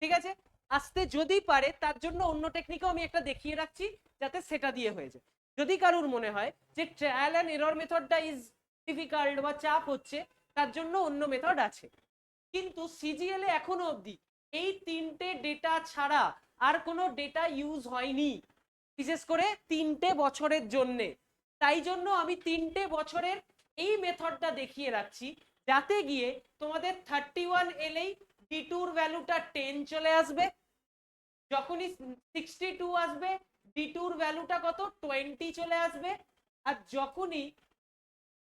ঠিক আছে, আসতে যদি পারে, তার জন্য অন্য টেকনিকও আমি একটা দেখিয়ে রাখছি যাতে সেটা দিয়ে হয়ে যায়। যদি কারুর মনে হয় যে ট্রায়াল অ্যান্ড এরর মেথডটা ইজ ডিফিকাল্ট বা চাপ হচ্ছে, তার জন্য অন্য মেথড আছে। কিন্তু সিজিএল এ এখনো অবধি এই তিনটে ডেটা ছাড়া আর কোনো ডেটা ইউজ হয়নি, বিশেষ করে 3টে বছরের জন্যে। তাই জন্য আমি 3টে বছরের এই মেথডটা দেখিয়ে রাখছি, যাতে গিয়ে তোমাদের 31 এলেই d2-র ভ্যালুটা 10 চলে আসবে, যখনই 62 আসবে d2-র ভ্যালুটা কত, 20 চলে আসবে, আর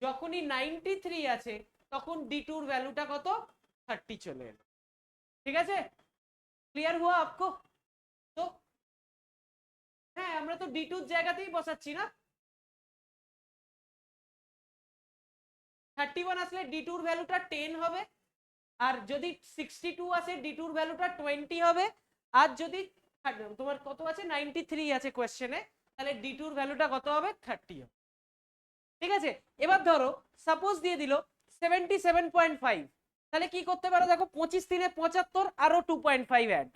যখনই 93 আছে তখন d2-র ভ্যালুটা কত, 30 চলে এলো। ঠিক আছে, ক্লিয়ার হুয়া আপকো? তো হ্যাঁ, আমরা তো d2-র জায়গাতেই বসাচ্ছি না, 31 আসলে d2-র ভ্যালুটা 10 হবে, আর যদি 62 আসে d2-র ভ্যালুটা 20 হবে, আর যদি তোমার কত আছে, 93 আছে কোয়েশ্চেনে, তাহলে d2-র ভ্যালুটা কত হবে, 30 হবে। ঠিক আছে, এবার ধরো সাপোজ দিয়ে দিল 77.5, তাহলে কি করতে পারো দেখো, 25 3 75 আরো 2.5 অ্যাড,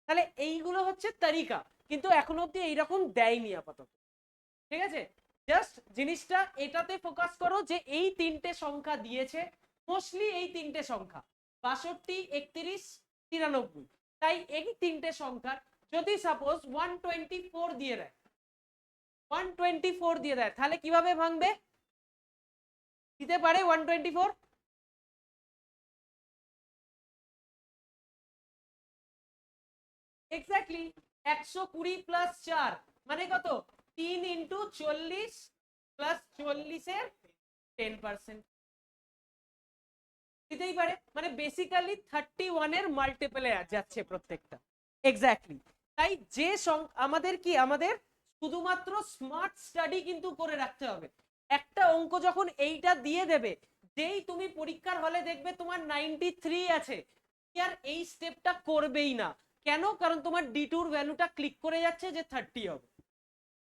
তাহলে এইগুলো হচ্ছে তরিকা, কিন্তু এখনো অব্দি এইরকম দেয়নি আপাতত। ঠিক আছে, জাস্ট জিনিসটা এটাতে ফোকাস করো যে এই তিনটে সংখ্যা দিয়েছে, মোস্টলি এই তিনটে সংখ্যা 62 31 93, তাই এই তিনটে সংখ্যার যদি সাপোজ 124 দিয়ে দেয়, 124 দিয়ে দেয়, তাহলে কিভাবে ভাঙবে, দিতে পারে 124, এক্স্যাক্টলি 120 প্লাস 4 মানে কত 3 ইন্টু 40 প্লাস 40 এর 10% দিতেই পারে, মানে বেসিক্যালি 31 এর মাল্টিপলে যাচ্ছে প্রত্যেকটা। এক্স্যাক্টলি, তাই যে আমাদের কি আমাদের শুধুমাত্র স্মার্ট স্টাডি কিন্তু করে রাখতে হবে। একটা অঙ্ক যখন এইটা দিয়ে দেবে, যেই তুমি পরীক্ষার হলে দেখবে তোমার 93 আছে, আর এই স্টেপটা করবেই না। কেন? কারণ তোমার D2 এর ভ্যালুটা ক্লিক করে যাচ্ছে যে 30 হবে।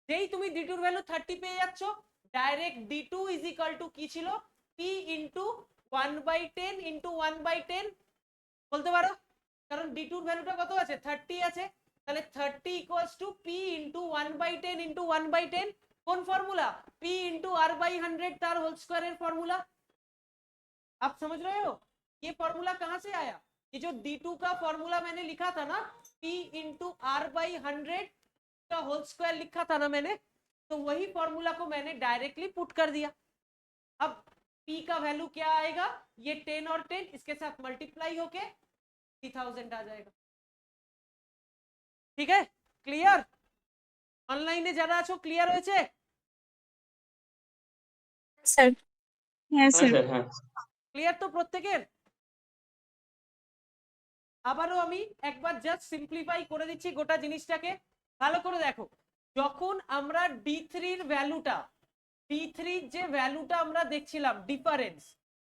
যেই তুমি D2 এর ভ্যালু 30 পেয়ে যাচ্ছ, direct D2 is equal to কি ছিল, P ইন্টু 1/10 ইন্টু 1/10 বলতে পারো, কারণ D2 এর ভ্যালুটা কত আছে 30 আছে, তাহলে 30 equals to P into 1/10 into 1/10। कौन फॉर्मूला? P इंटू R/100 तार होल स्क्वायर एयर फॉर्मूला। आप समझ रहे हो? ये फॉर्मूला कहां से आया? ये जो D2 का फॉर्मूला मैंने लिखा था ना, P इंटू R/100 का होल स्क्वायर लिखा था ना मैंने, तो वही फॉर्मूला को मैंने डायरेक्टली पुट कर दिया। अब P का वैल्यू क्या आएगा, ये 10 और 10 इसके साथ मल्टीप्लाई होके 3000 आ जाएगा। ठीक है, क्लियर? অনলাইনে যারা আছো ক্লিয়ার হয়েছে? স্যার হ্যাঁ হ্যাঁ স্যার স্যার, হ্যাঁ। ক্লিয়ার তো প্রত্যেকের? আবারও আমি একবার জাস্ট সিম্পলিফাই করে দিচ্ছি গোটা জিনিসটাকে, ভালো করে দেখো। যখন আমরা D3 এর ভ্যালুটা, D3 যে ভ্যালুটা আমরা দেখছিলাম ডিফারেন্স,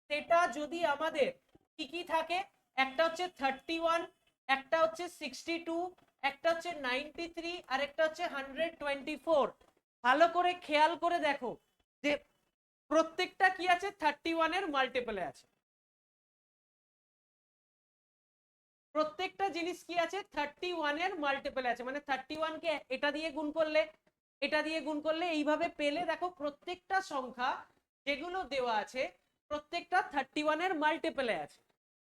সেটা যদি আমাদের কি কি থাকে, একটা হচ্ছে 31, একটা হচ্ছে 62, একটা হচ্ছে 93 আর একটা হচ্ছে 124। ভালো করে খেয়াল করে দেখো যে প্রত্যেকটা কি আছে 31 এর মাল্টিপলে আছে, প্রত্যেকটা জিনিস কি আছে 31 এর মাল্টিপলে আছে, মানে 31 কে এটা দিয়ে গুণ করলে, এটা দিয়ে গুণ করলে, এইভাবে পেলে দেখো প্রত্যেকটা সংখ্যা যেগুলো দেওয়া আছে প্রত্যেকটা 31 এর মাল্টিপলে আছে।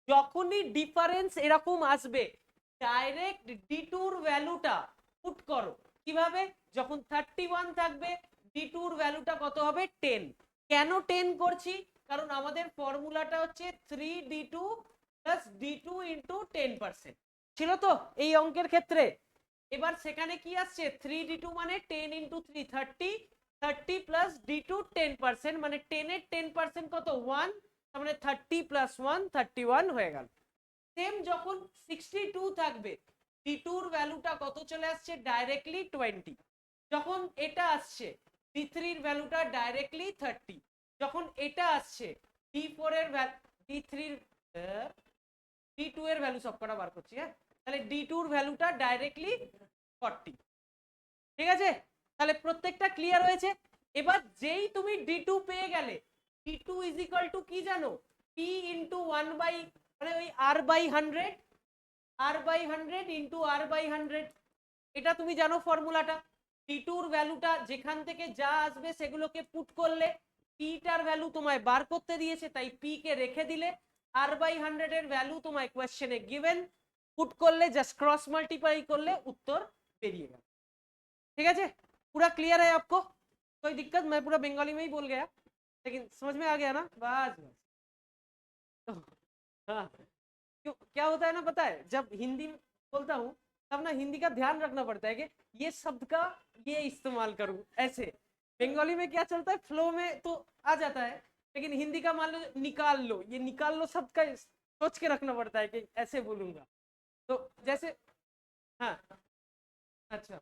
যখনই ডিফারেন্স এরকম আসবে, ডাইরেক্ট D2 এর ভ্যালুটা পুট করো। কিভাবে? যখন 31 থাকবে, D2 এর ভ্যালুটা কত হবে 10। কেন 10 করছি? কারণ আমাদের ফর্মুলাটা হচ্ছে 3D2 প্লাস D2 ইন্টু 10% ছিল তো এই অঙ্কের ক্ষেত্রে। এবার সেখানে কি আসছে 3D2 মানে 10 ইন্টু 3 30, 30 প্লাস D2 10% মানে 10 এর 10% কত 1, তার মানে 30 প্লাস 1 31 হয়ে গেল। সেম যখন 62 থাকবে, D2 এর ভ্যালুটা কত চলে আসছে ডাইরেক্টলি 20। যখন এটা আসছে D3 এর ভ্যালুটা ডাইরেক্টলি 30। যখন এটা আসছে D4 এর D3 D2 এর ভ্যালু সব কটা বার করছি, হ্যাঁ, তাহলে D2 এর ভ্যালুটা ডাইরেক্টলি 40। ঠিক আছে, তাহলে প্রত্যেকটা ক্লিয়ার হয়েছে। এবার যেই তুমি D2 পেয়ে গেলে, D2 ইজ ইকুয়াল টু কি জানো, P ইন্টু 1 বাই মানে ওই R/100, R/100 ইন্টু R/100, এটা তুমি জানো ফর্মুলাটা। D2 এর ভ্যালুটা যেখান থেকে যা আসবে সেগুলোকে পুট করলে, P টার ভ্যালু তোমায় বার করতে দিয়েছে তাই P কে রেখে দিলে, R/100 এর ভ্যালু তোমায় কোয়েশ্চেনে গিভেন, পুট করলে জাস্ট क्रॉस मल्टीप्लाई করলে উত্তর বেরিয়ে গেল। ठीक है, पूरा क्लियर है आपको? कोई दिक्कत? मैं पूरा बंगाली में ही बोल गया लेकिन समझ में आ गया ना? बस तो हाँ, क्यों क्या होता है ना, पता है जब हिंदी बोलता हूँ तब ना हिंदी का ध्यान रखना पड़ता है कि ये शब्द का ये इस्तेमाल करूँ ऐसे। बंगाली में क्या चलता है, फ्लो में तो आ जाता है, लेकिन हिंदी का मान लो निकाल लो, ये निकाल लो शब्द का सोच के रखना पड़ता है कि ऐसे बोलूंगा। तो जैसे हाँ, अच्छा,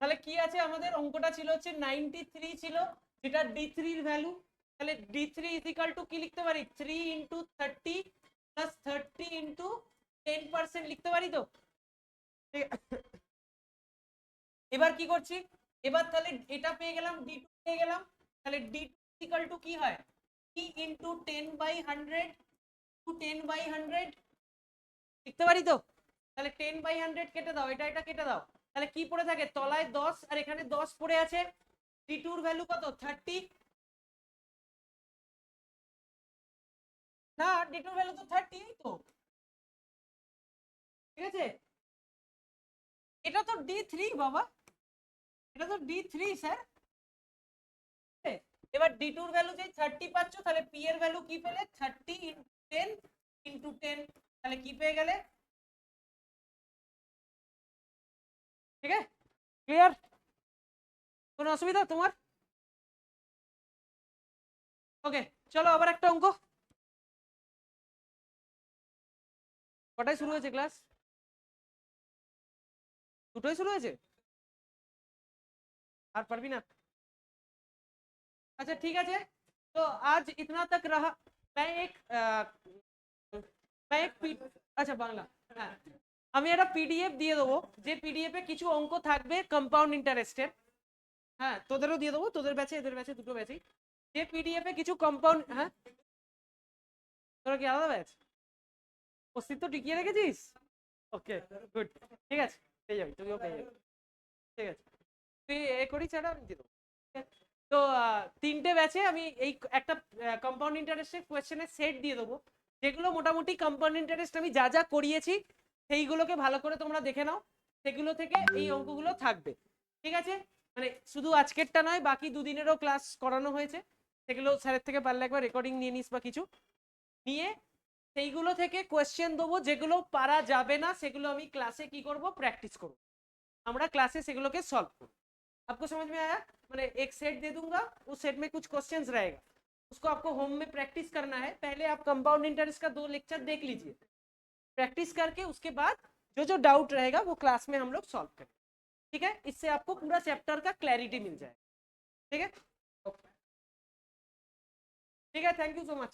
তাহলে কি আছে আমাদের অঙ্কটা ছিল হচ্ছে 93 ছিল, যেটা D3 এর ভ্যালু। তাহলে D3 ইজ ইকুয়াল টু কি লিখতে পারি, 3 ইনটু 30 প্লাস 30 ইনটু 10% লিখতে পারি তো? এবার কি করছি, এবার তাহলে এটা পেয়ে গেলাম, D2 পেয়ে গেলাম, তাহলে D2 ইজ ইকুয়াল টু কি হয়, P ইনটু 10/100 টু 10/100 লিখতে পারি তো? তাহলে 10/100 কেটে দাও, এটা এটা কেটে দাও, তাহলে কি পড়ে থাকে তলায় 10 আর এখানে 10 পড়ে আছে। D2 এর ভ্যালু কত 30 না, D2 এর ভ্যালু তো 30 এই তো, ঠিক আছে। এটা তো D3 বাবা, এটা তো D3 স্যার। এবার D2 এর ভ্যালু যেই 30 পাচ্ছ, তাহলে P এর ভ্যালু কি পেলে 30 × 10 × 10, তাহলে কি পেয়ে গেলে ঠিক আছে, ক্লিয়ার? কোনো অসুবিধা তোমার? ওকে, চলো আবার একটা অঙ্ক। কটায় শুরু হয়েছে ক্লাস? দুটোই শুরু হয়েছে? আর পারবি না? अच्छा ठीक है, तो आज इतना तक रहा। मैं एक अच्छा बांग्ला, হ্যাঁ আমি একটা পিডিএফ দিয়ে দেবো, যে পিডিএফ এ কিছু অঙ্ক থাকবে কম্পাউন্ড ইন্টারেস্টের। হ্যাঁ তোদেরও দিয়ে দেবো, তোদের ব্যাচে এদের ব্যাচে দুটো ব্যাচেই। যে পিডিএফ এ কিছু কম্পাউন্ড, হ্যাঁ তোরা কি আলাদা ব্যাচ? অস্তিত্ব টিকিয়ে রেখেছিস? ওকে গুড, ঠিক আছে, পেয়ে যাবি, তুইও পেয়ে যাবি। ঠিক আছে, তুই এ করিস, এটা আমি দিয়ে দেবো। তো তিনটে ব্যাচে আমি এই একটা কম্পাউন্ড ইন্টারেস্টের কোয়েশ্চেনের সেট দিয়ে দেবো, যেগুলো মোটামুটি কম্পাউন্ড ইন্টারেস্ট আমি যা যা করিয়েছি সেইগুলোকে ভালো করে তোমরা দেখে নাও, সেগুলো থেকে এই অঙ্কগুলো থাকবে। ঠিক আছে, মানে শুধু আজকেরটা নয়, বাকি দুদিনেরও ক্লাস করানো হয়েছে, সেগুলো স্যারের থেকে পারলে একবার রেকর্ডিং নিয়ে নিস বা কিছু নিয়ে সেইগুলো থেকে কোয়েশ্চেন দেবো, যেগুলো পারা যাবে না সেগুলো আমি ক্লাসে কি করব, প্র্যাকটিস করব, আমরা ক্লাসে সেগুলোকে সলভ করব। आपको समझ में आया? मैंने एक सेट दे दूंगा, उस सेट में कुछ क्वेश्चंस रहेगा, उसको आपको होम में प्रैक्टिस करना है। पहले आप कंपाउंड इंटरेस्ट का 2 लेक्चर देख लीजिए, प्रैक्टिस करके उसके बाद जो जो डाउट रहेगा वो क्लास में हम लोग सॉल्व करें। ठीक है, इससे आपको पूरा चैप्टर का क्लैरिटी मिल जाए। ठीक है, ठीक है, थैंक यू सो मच।